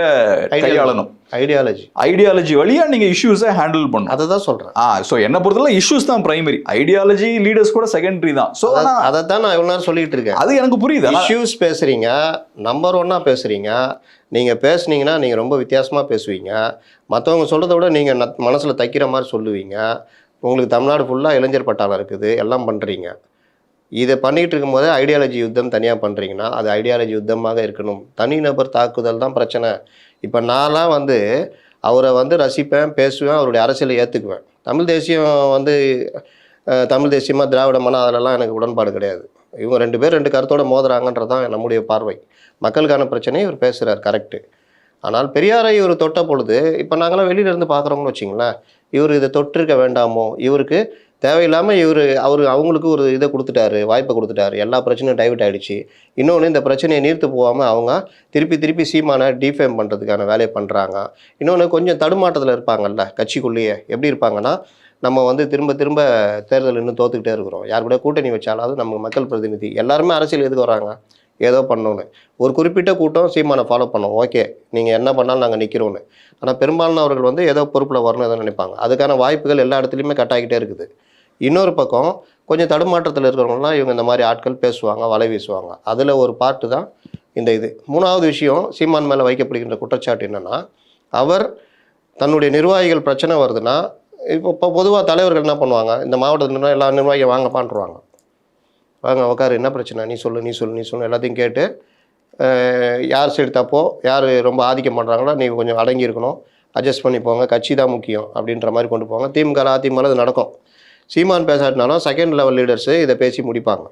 கையாளணும். ஐடியாலஜி வழியா நீங்க இஷ்யூஸை ஹேண்டில் பண்ணணும். அதை தான் சொல்றேன். ஸோ என்ன பொறுத்தவரை இஷ்யூஸ் தான் பிரைமரி, ஐடியாலஜி லீடர்ஸ் கூட செகண்டரி தான். ஸோ அதை தான் நான் இவ்வளோ நேரம் சொல்லிட்டு இருக்கேன். அது எனக்கு புரியுது. இஷ்யூஸ் பேசுறீங்க, நம்பர் 1 பேசுறீங்க. நீங்க பேசுனீங்கன்னா நீங்க ரொம்ப வித்தியாசமா பேசுவீங்க. மற்றவங்க சொல்றதை விட நீங்க மனசுல தைக்கிற மாதிரி சொல்லுவீங்க. உங்களுக்கு தமிழ்நாடு ஃபுல்லாக இளைஞர் பட்டாளம் இருக்குது, எல்லாம் பண்ணுறீங்க. இதை பண்ணிகிட்டு இருக்கும்போதே ஐடியாலஜி யுத்தம் தனியாக பண்ணுறீங்கன்னா அது ஐடியாலஜி யுத்தமாக இருக்கணும். தனிநபர் தாக்குதல் தான் பிரச்சனை. இப்போ நான்லாம் வந்து அவரை வந்து ரசிப்பேன், பேசுவேன், அவருடைய அரசியலை ஏற்றுக்குவேன். தமிழ் தேசியம் வந்து தமிழ் தேசியமாக திராவிடமான அதிலெல்லாம் எனக்கு உடன்பாடு கிடையாது. இவங்க 2 பேர் 2 கருத்தோடு மோதுறாங்கன்றது தான் நம்முடைய பார்வை. மக்களுக்கான பிரச்சனையை இவர் பேசுகிறார், கரெக்டு. ஆனால் பெரியாரை இவர் தொட்ட பொழுது இப்போ நாங்களாம் வெளியிலேருந்து பார்க்குறோம்னு வச்சிங்களேன், இவர் இதை தொட்டிருக்க வேண்டாமோ, இவருக்கு தேவையில்லாமல் அவங்களுக்கு ஒரு இதை கொடுத்துட்டாரு, வாய்ப்பை கொடுத்துட்டாரு, எல்லா பிரச்சனையும் டைவர்ட் ஆகிடுச்சு. இன்னொன்று, இந்த பிரச்சனையை நீர்த்து போகாமல் அவங்க திருப்பி சீமானை டிஃபேம் பண்ணுறதுக்கான வேலையை பண்ணுறாங்க. இன்னொன்று, கொஞ்சம் தடுமாட்டத்தில் இருப்பாங்கல்ல கட்சிக்குள்ளேயே. எப்படி இருப்பாங்கன்னா, நம்ம வந்து திரும்ப தேர்தல் இன்னும் தோத்துக்கிட்டே இருக்கிறோம், யார் கூட கூட்டணி வச்சாலும் நம்ம மக்கள் பிரதிநிதி எல்லாருமே அரசியல் எதுக்கு வராங்க, ஏதோ பண்ணணுன்னு. ஒரு குறிப்பிட்ட கூட்டம் சீமானை ஃபாலோ பண்ணோம், ஓகே நீங்கள் என்ன பண்ணாலும் நாங்கள் நிற்கிறோன்னு. ஆனால் பெரும்பாலானவர்கள் வந்து ஏதோ பொறுப்பில் வரணும் எதோ நினைப்பாங்க. அதுக்கான வாய்ப்புகள் எல்லா இடத்துலையுமே கட் ஆகிட்டே இருக்குது. இன்னொரு பக்கம் கொஞ்சம் தடுமாற்றத்தில் இருக்கிறவங்கலாம் இவங்க இந்த மாதிரி ஆட்கள் பேசுவாங்க, வலை வீசுவாங்க. அதில் ஒரு பார்ட்டு தான் இந்த இது. 3வது விஷயம், சீமான் மேலே வைக்கப்படுகின்ற குற்றச்சாட்டு என்னென்னா, அவர் தன்னுடைய நிர்வாகிகள் பிரச்சனை வருதுன்னா, இப்போ பொதுவாக தலைவர்கள் என்ன பண்ணுவாங்க, இந்த மாவட்டத்தில் எல்லா நிர்வாகிகள் வாங்கப்பான்ருவாங்க. வாங்க உட்காரு, என்ன பிரச்சனை, நீ சொல்லு நீ சொல்லு நீ சொல்லு எல்லாத்தையும் கேட்டு யார் சைடு தப்போ, யார் ரொம்ப ஆதிக்கம் பண்ணுறாங்களோ நீ கொஞ்சம் அடங்கி இருக்கணும், அட்ஜஸ்ட் பண்ணி போங்க, கட்சி தான் முக்கியம் அப்படின்ற மாதிரி கொண்டு போவாங்க. திமுக அதிமுக இது நடக்கும். சீமான் பேசாட்டினாலும் செகண்ட் லெவல் லீடர்ஸு இதை பேசி முடிப்பாங்க.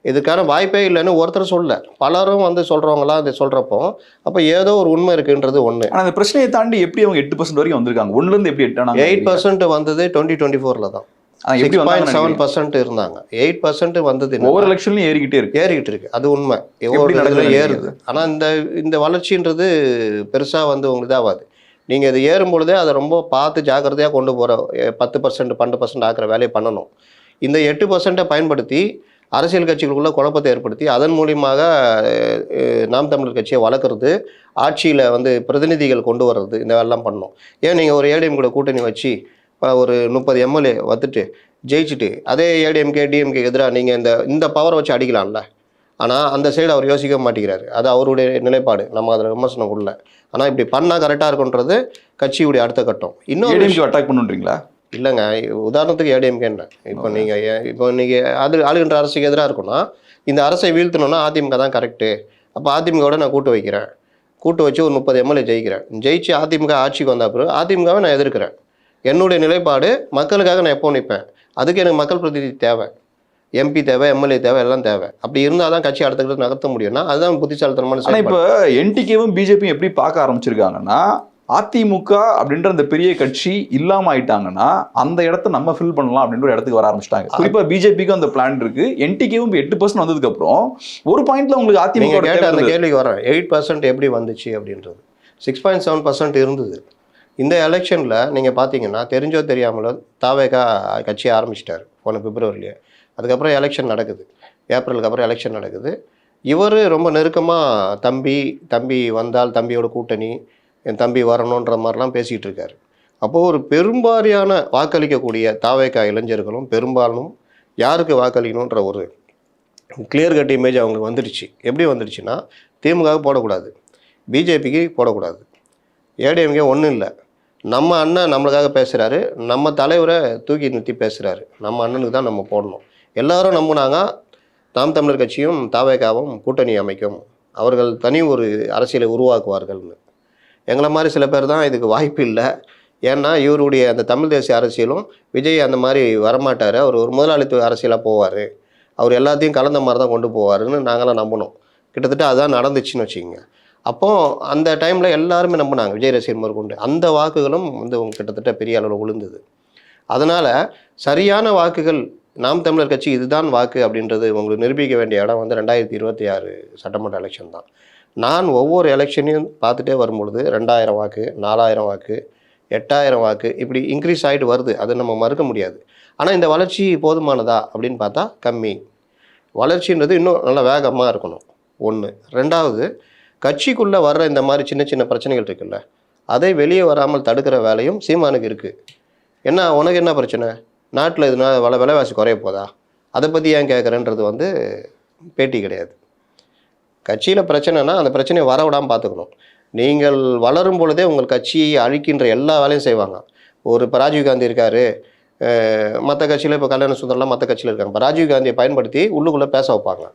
இதுக்கான வாய்ப்பே இல்லைன்னு ஒருத்தர் சொல்ல, பலரும் வந்து சொல்கிறவங்களாம் இதை சொல்கிறப்போ அப்போ ஏதோ ஒரு உண்மை இருக்குன்றது ஒன்று. ஆனால் அந்த பிரச்சனையை தாண்டி எப்படி அவங்க 8% வரைக்கும் வந்திருக்காங்க? 1லேருந்து எப்படி 8 8% வந்தது 2024 தான். 6.7% இருந்தாங்க. 8% வந்தது. ஒவ்வொரு எலெக்ஷன்லையும் ஏறிக்கிட்டே இருக்கு. அது உண்மை, ஏறுது. ஆனால் இந்த வளர்ச்சின்றது பெருசாக வந்து உங்களுக்கு இதாகாது. நீங்கள் இது ஏறும் பொழுதே அதை ரொம்ப பார்த்து ஜாக்கிரதையாக கொண்டு போகிற 10% 12% ஆக்கிற வேலையை பண்ணணும். இந்த 8% பயன்படுத்தி அரசியல் கட்சிகளுக்குள்ள குழப்பத்தை ஏற்படுத்தி அதன் மூலியமாக நாம் தமிழர் கட்சியை வளர்க்குறது, ஆட்சியில் வந்து பிரதிநிதிகள் கொண்டு வர்றது, இந்த வேலைலாம் பண்ணணும். ஏன் நீங்கள் ஒரு ஏடிஎம் கூட கூட்டணி வச்சு ஒரு 30 எம்எல்ஏ வந்துட்டு ஜெயிச்சுட்டு அதே ஏடிஎம்கே டிஎம்கே எதிராக நீங்கள் இந்த பவரை வச்சு அடிக்கலாம்ல. ஆனால் அந்த சைடு அவர் யோசிக்க மாட்டேங்கிறாரு. அது அவருடைய நிலைப்பாடு, நம்ம அதில் விமர்சனம் உள்ள. ஆனால் இப்படி பண்ணால் கரெக்டாக இருக்குன்றது கட்சியுடைய அடுத்த கட்டம். இன்னொரு அட்டாக் பண்ணுன்றீங்களா? இல்லைங்க, உதாரணத்துக்கு ஏடிஎம்கே என்ன, இப்போ நீங்கள் அது ஆளுகின்ற அரசுக்கு எதிராக இருக்குன்னா, இந்த அரசை வீழ்த்தணும்னா அதிமுக தான் கரெக்டு, அப்போ அதிமுகவோட நான் கூட்டு வைக்கிறேன், கூட்டு வச்சு ஒரு 30 எம்எல்ஏ ஜெயிக்கிறேன், ஜெயிச்சு அதிமுக ஆட்சிக்கு வந்த பிறகு அதிமுகவை நான் எதிர்க்கிறேன். என்னுடைய நிலைப்பாடு மக்களுக்காக நான் எப்போ நிற்பேன், அதுக்கு எனக்கு மக்கள் பிரதிநிதி தேவை, எம்பி தேவை, எம்எல்ஏ தேவை, எல்லாம் தேவை. அப்படி இருந்தால் தான் கட்சி அடுத்த கட்டத்துக்கு நகர்த்த முடியும்னா அதுதான் புத்திசாலித்தனமான. ஆனால் இப்போ என்டிகேவும் பிஜேபியும் எப்படி பார்க்க ஆரம்பிச்சிருக்காங்கன்னா, அதிமுக அப்படின்ற அந்த பெரிய கட்சி இல்லாம ஆயிட்டாங்கன்னா அந்த இடத்த நம்ம ஃபில் பண்ணலாம் அப்படின்ற ஒரு இடத்துக்கு வர ஆரம்பிச்சிட்டாங்க. குறிப்பா பிஜேபிக்கும் அந்த பிளான் இருக்கு. என்டிகேவும் 8% வந்ததுக்கு அப்புறம் ஒரு பாயிண்ட்ல உங்களுக்கு அதிமுக அந்த கேள்விக்கு வரேன், 8% எப்படி வந்துச்சு அப்படின்றது. 6.7% இருந்தது. இந்த எலெக்ஷனில் நீங்கள் பார்த்தீங்கன்னா தெரிஞ்சோ தெரியாமலோ தாவேகா கட்சி ஆரம்பிச்சிட்டாரு போன பிப்ரவரியிலே. அதுக்கப்புறம் எலெக்ஷன் நடக்குது, ஏப்ரலுக்கு அப்புறம் எலெக்ஷன் நடக்குது. இவர் ரொம்ப நெருக்கமாக தம்பி வந்தால் தம்பியோட கூட்டணி, என் தம்பி வரணுன்ற மாதிரிலாம் பேசிகிட்டு இருக்காரு. அப்போது ஒரு பெரும்பாலான வாக்களிக்கக்கூடிய தாவேகா இளைஞர்களும் பெரும்பாலும் யாருக்கு வாக்களிக்கணுன்ற ஒரு கிளியர் கட் இமேஜ் அவங்களுக்கு வந்துடுச்சு. எப்படி வந்துடுச்சுன்னா, திமுகவுக்கு போடக்கூடாது, பிஜேபிக்கு போடக்கூடாது, ஏடிஎம்கே ஒன்றும் இல்லை, நம்ம அண்ணன் நம்மளுக்காக பேசுகிறாரு, நம்ம தலைவரை தூக்கி நிறுத்தி பேசுகிறாரு, நம்ம அண்ணனுக்கு தான் நம்ம போடணும். எல்லாரும் நம்பினாங்க நாம் தமிழர் கட்சியும் தாவேகாவும் கூட்டணி அமைக்கும், அவர்கள் தனி ஒரு அரசியலை உருவாக்குவார்கள்னு. எங்களை மாதிரி சில பேர் தான் இதுக்கு வாய்ப்பு இல்லை, ஏன்னா இவருடைய அந்த தமிழ் தேசிய அரசியலும் விஜய் அந்த மாதிரி வரமாட்டார், அவர் ஒரு முதலாளித்துவ அரசியலாக போவார், அவர் எல்லாத்தையும் கலந்த மாதிரி தான் கொண்டு போவாருன்னு நாங்களாம் நம்பினோம். கிட்டத்தட்ட அதுதான் நடந்துச்சுன்னு வச்சுக்கோங்க. அப்போது அந்த டைமில் எல்லாருமே நம்பினாங்க, விஜய் ரசிகர் முதற்கொண்டு. அந்த வாக்குகளும் வந்து கிட்டத்தட்ட பெரிய அளவில் விழுந்தது. அதனால் சரியான வாக்குகள் நாம் தமிழர் கட்சி இதுதான் வாக்கு அப்படின்றது உங்களுக்கு நிரூபிக்க வேண்டிய இடம் வந்து 2026 சட்டமன்ற எலெக்ஷன் தான். நான் ஒவ்வொரு எலெக்ஷனையும் பார்த்துட்டே வரும்பொழுது 2000 வாக்கு, 4000 வாக்கு, 8000 வாக்கு இப்படி இன்க்ரீஸ் ஆகிட்டு வருது, அது நம்ம மறுக்க முடியாது. ஆனால் இந்த வளர்ச்சி போதுமானதா அப்படின்னு பார்த்தா கம்மி. வளர்ச்சின்றது இன்னும் நல்லா வேகமாக இருக்கணும், ஒன்று. ரெண்டாவது, கட்சிக்குள்ளே வர்ற இந்த மாதிரி சின்ன சின்ன பிரச்சனைகள் இருக்குல்ல, அதை வெளியே வராமல் தடுக்கிற வேலையும் சீமானுக்கு இருக்குது. என்ன உனக்கு என்ன பிரச்சனை, நாட்டில் இதுனா விலைவாசி குறைய போதா, அதை பற்றி ஏன் கேட்குறேன்றது வந்து பேட்டி கிடையாது. கட்சியில் பிரச்சனைனா அந்த பிரச்சனையை வர விடாமல் பார்த்துக்கணும். நீங்கள் வளரும் பொழுதே உங்கள் கட்சியை அழிக்கின்ற எல்லா வேலையும் செய்வாங்க. இப்போ ராஜீவ்காந்தி இருக்கார், மற்ற கட்சியில் இப்போ கல்யாண சுந்தரம்லாம் மற்ற கட்சியில் இருக்காங்க. இப்போ ராஜீவ்காந்தியை பயன்படுத்தி உள்ளுக்குள்ளே பேச வைப்பாங்க,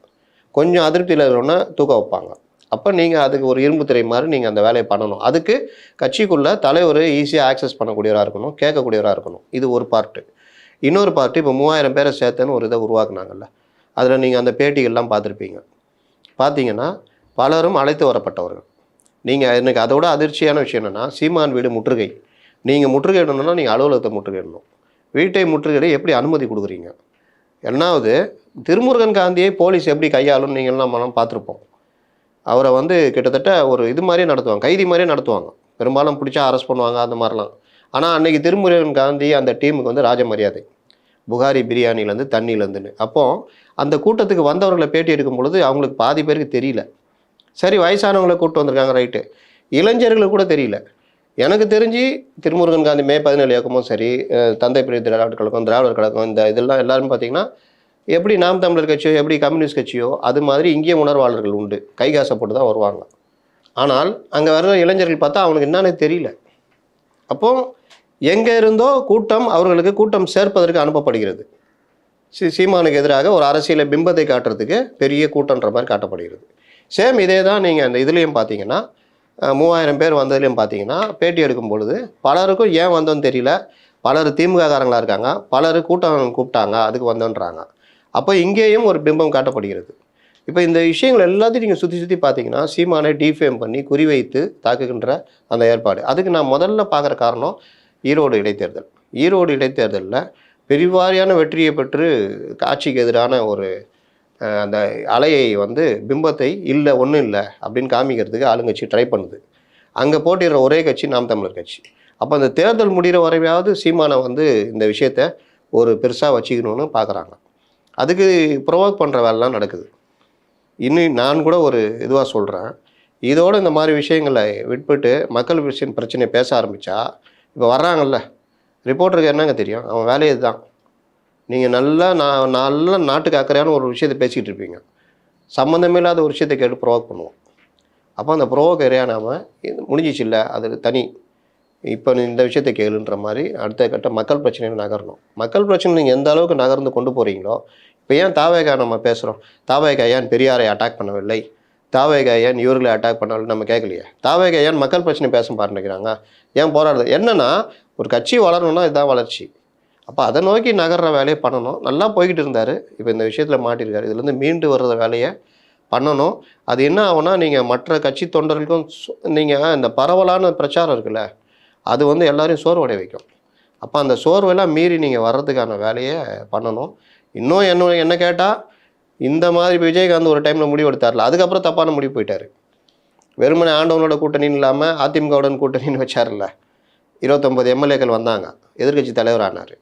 கொஞ்சம் அதிருப்தியில் இருக்கிறோன்னா தூக்க வைப்பாங்க. அப்போ நீங்கள் அதுக்கு ஒரு இரும்பு திரை மாதிரி நீங்கள் அந்த வேலையை பண்ணணும். அதுக்கு கட்சிக்குள்ளே தலைவர் ஈஸியாக ஆக்சஸ் பண்ணக்கூடியவராக இருக்கணும், கேட்கக்கூடியவராக இருக்கணும். இது ஒரு பார்ட்டு. இன்னொரு பார்ட்டு, இப்போ 3000 பேரை சேர்த்துன்னு ஒரு இதை உருவாக்குனாங்கல்ல, அதில் நீங்கள் அந்த பேட்டிகள்லாம் பார்த்துருப்பீங்க. பார்த்தீங்கன்னா பலரும் அழைத்து வரப்பட்டவர்கள். நீங்கள் எனக்கு அதோட அதிர்ச்சியான விஷயம் என்னென்னா, சீமான் வீடு முற்றுகை. நீங்கள் முற்றுகையிடணும்னா நீங்கள் அலுவலகத்தை முற்றுகையிடணும். வீட்டை முற்றுகையிட எப்படி அனுமதி கொடுக்குறீங்க? ரெண்டாவது, திருமுருகன் காந்தியை போலீஸ் எப்படி கையாளும் நீங்கள்லாம் நம்ம பார்த்துருப்போம். அவரை வந்து கிட்டத்தட்ட ஒரு இது மாதிரியே நடத்துவாங்க, கைதி மாதிரியே நடத்துவாங்க. பெரும்பாலும் பிடிச்சா அரெஸ்ட் பண்ணுவாங்க அந்த மாதிரிலாம். ஆனால் அன்றைக்கி திருமுருகன் காந்தி அந்த டீமுக்கு வந்து ராஜ மரியாதை, புகாரி பிரியாணிலேருந்து தண்ணியிலேருந்துன்னு. அப்போது அந்த கூட்டத்துக்கு வந்தவர்களை பேட்டி எடுக்கும் பொழுது அவங்களுக்கு பாதி பேருக்கு தெரியல. சரி, வயசானவங்களை கூப்பிட்டு வந்திருக்காங்க, ரைட்டு, இளைஞர்களுக்கு கூட தெரியல. எனக்கு தெரிஞ்சு திருமுருகன் காந்தி மே 17 இயக்கமும் சரி, தந்தை பெரிய திராவிடர் கழகம், திராவிடர் கழகம், இந்த இதெல்லாம் எல்லாருமே பார்த்திங்கன்னா எப்படி நாம் தமிழர் கட்சியோ எப்படி கம்யூனிஸ்ட் கட்சியோ அது மாதிரி இங்கேயும் உணர்வாளர்கள் உண்டு, கைகாசப்பட்டு தான் வருவாங்க. ஆனால் அங்கே வர்ற இளைஞர்கள் பார்த்தா அவனுக்கு என்னன்னு தெரியல. அப்போ எங்கே இருந்தோ கூட்டம் அவர்களுக்கு கூட்டம் சேர்ப்பதற்கு அனுப்பப்படுகிறது. சீமானுக்கு எதிராக ஒரு அரசியலை பிம்பத்தை காட்டுறதுக்கு பெரிய கூட்டன்ற மாதிரி காட்டப்படுகிறது. சேம் இதே தான் நீங்கள் அந்த இதுலேயும் பார்த்தீங்கன்னா 3000 பேர் வந்ததுலேயும் பார்த்தீங்கன்னா பேட்டி எடுக்கும் பொழுது பலருக்கும் ஏன் வந்தோன்னு தெரியல, பலர் திமுககாரங்களாக இருக்காங்க, பலர் கூட்டம் கூப்பிட்டாங்க அதுக்கு வந்தோன்றாங்க. அப்போ இங்கேயும் ஒரு பிம்பம் காட்டப்படுகிறது. இப்போ இந்த விஷயங்கள் எல்லாத்தையும் நீங்கள் சுற்றி பார்த்தீங்கன்னா சீமானை டிஃபேம் பண்ணி குறிவைத்து தாக்குகின்ற அந்த ஏற்பாடு. அதுக்கு நான் முதல்ல பார்க்குற காரணம் ஈரோடு இடைத்தேர்தல். ஈரோடு இடைத்தேர்தலில் பெருவாரியான வெற்றியை பெற்று ஆட்சிக்கு எதிரான ஒரு அந்த அலையை வந்து பிம்பத்தை இல்லை ஒன்றும் இல்லை அப்படின்னு காமிக்கிறதுக்கு ஆளுங்கட்சி ட்ரை பண்ணுது. அங்கே போட்டிடுற ஒரே கட்சி நாம் தமிழர் கட்சி. அப்போ அந்த தேர்தல் முடிகிற வரையாவது சீமானை வந்து இந்த விஷயத்த ஒரு பெருசாக வச்சுக்கணும்னு பார்க்குறாங்க. அதுக்கு ப்ரொவோக் பண்ணுற வேலைலாம் நடக்குது. இன்னும் நான் கூட ஒரு இதுவாக சொல்கிறேன், இதோடு இந்த மாதிரி விஷயங்களை விட்டுவிட்டு மக்கள் பிரச்சனையை பேச ஆரம்பித்தா இப்போ வர்றாங்கல்ல ரிப்போர்ட்டருக்கு என்னங்க தெரியும், அவன் வேலையை தான். நீங்கள் நல்ல நாட்டுக்கு அக்கறையான ஒரு விஷயத்தை பேசிக்கிட்டு இருப்பீங்க, சம்மந்தமே இல்லாத ஒரு விஷயத்தை கேட்டு ப்ரொவோக் பண்ணுவோம். அப்போ அந்த ப்ரொவோக் எறையானாமல் இது முடிஞ்சிச்சு இல்லை அது தனி, இப்போ இந்த விஷயத்தை கேளுன்ற மாதிரி அடுத்த கட்ட மக்கள் பிரச்சனையை நகரணும். மக்கள் பிரச்சனை நீங்கள் எந்த அளவுக்கு நகர்ந்து கொண்டு போகிறீங்களோ, இப்போ ஏன் தாவேகா நம்ம பேசுகிறோம், தாவேகா ஏன் பெரியாரை அட்டாக் பண்ணவில்லை, தாவேகா ஏன் இவர்களை அட்டாக் பண்ணவில்லை நம்ம கேட்கலையே. தாவேகா ஏன் மக்கள் பிரச்சனை பேச பாருங்கிறாங்க, ஏன் போராடுறது. என்னென்னா ஒரு கட்சி வளரணும்னா இதுதான் வளர்ச்சி. அப்போ அதை நோக்கி நகர்ற வேலையை பண்ணணும். நல்லா போய்கிட்டு இருந்தார், இப்போ இந்த விஷயத்தில் மாட்டியிருக்காரு. இதுலேருந்து மீண்டு வர்ற வேலையை பண்ணணும். அது என்ன ஆகும்னா நீங்கள் மற்ற கட்சி தொண்டர்களுக்கும் நீங்கள் இந்த பரவலான பிரச்சாரம் இருக்குல்ல அது வந்து எல்லாரையும் சோர்வடைய வைக்கும். அப்போ அந்த சோர்வெல்லாம் மீறி நீங்கள் வர்றதுக்கான வேலையை பண்ணணும். இன்னும் என்ன கேட்டால் இந்த மாதிரி விஜயகாந்த் ஒரு டைமில் முடிவு எடுத்தார்ல, அதுக்கப்புறம் தப்பான முடிவு போயிட்டார். வெறுமனை ஆண்டவனோட கூட்டணின்னு இல்லாமல் அதிமுகவுடன் கூட்டணின்னு வச்சார்ல, 29 எம்எல்ஏக்கள் வந்தாங்க, எதிர்க்கட்சி தலைவர் ஆனார்.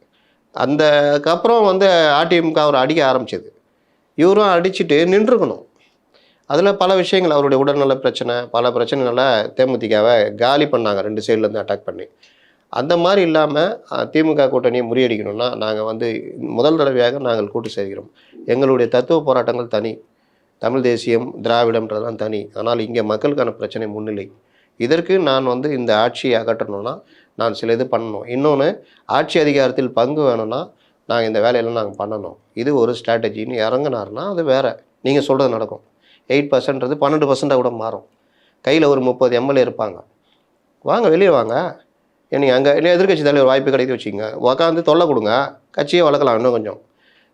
அதுக்கப்புறம் வந்து அதிமுக அவர் அடிக்க ஆரம்பிச்சது, இவரும் அடிச்சுட்டு நின்றுக்கணும். அதில் பல விஷயங்கள் அவருடைய உடல்நல பிரச்சனை, பல பிரச்சனைகளை தேமுதிகவை காலி பண்ணாங்க 2 சைட்லேருந்து அட்டாக் பண்ணி. அந்த மாதிரி இல்லாமல் திமுக கூட்டணியை முறியடிக்கணும்னா நாங்கள் வந்து முதல் தடவையாக நாங்கள் கூட்டு சேர்க்கிறோம். எங்களுடைய தத்துவ போராட்டங்கள் தனி, தமிழ் தேசியம் திராவிடம்ன்றதான் தனி. ஆனால் இங்கே மக்களுக்கான பிரச்சனை முன்னிலை. இதற்கு நான் வந்து இந்த ஆட்சியை அகற்றணும்னா நான் சில இது பண்ணணும். இன்னொன்று ஆட்சி அதிகாரத்தில் பங்கு வேணும்னா நாங்கள் இந்த வேலையெல்லாம் நாங்கள் பண்ணணும். இது ஒரு ஸ்ட்ராட்டஜின்னு இறங்கினார்னா அது வேறு, நீங்கள் சொல்கிறது நடக்கும். 8%ன்றது 12% கூட மாறும். கையில் ஒரு 30 எம்எல்ஏ இருப்பாங்க, வாங்க வெளியே வாங்க, நீங்கள் அங்கே இல்லை எதிர்கட்சி தலைவர் வாய்ப்பு கிடைத்து வச்சுங்க, உக்காந்து தொல்லை கொடுங்க, கட்சியை வளர்க்கலாம் இன்னும் கொஞ்சம்.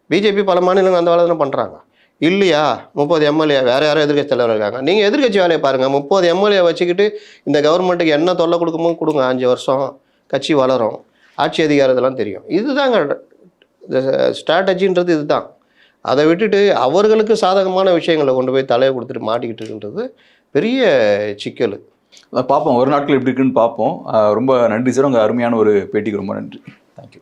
பிஜேபி பல மாநிலங்கள் அந்த வேலை தானே பண்ணுறாங்க. இல்லையா 30 எம்எல்ஏ வேறு யாரும் எதிர்கட்சி தலைவர் இருக்காங்க, நீங்கள் எதிர்கட்சி வேலையை பாருங்கள். 30 எம்எல்ஏ வச்சுக்கிட்டு இந்த கவர்மெண்ட்டுக்கு என்ன தொல்லை கொடுக்குமோ கொடுங்க, 5 வருஷம் கட்சி வளரும், ஆட்சி அதிகாரத்தெல்லாம் தெரியும். இதுதாங்க ஸ்ட்ராட்டஜின்றது இதுதான். அதை விட்டுட்டு அவர்களுக்கு சாதகமான விஷயங்களை கொண்டு போய் தலையை கொடுத்துட்டு மாட்டிக்கிட்டு இருக்குன்றது பெரிய சிக்கல். பார்ப்போம், ஒரு நாட்கள் எப்படி இருக்குன்னு பார்ப்போம். ரொம்ப நன்றி சார், உங்கள் அருமையான ஒரு பேட்டிக்கு ரொம்ப நன்றி. தேங்க்யூ.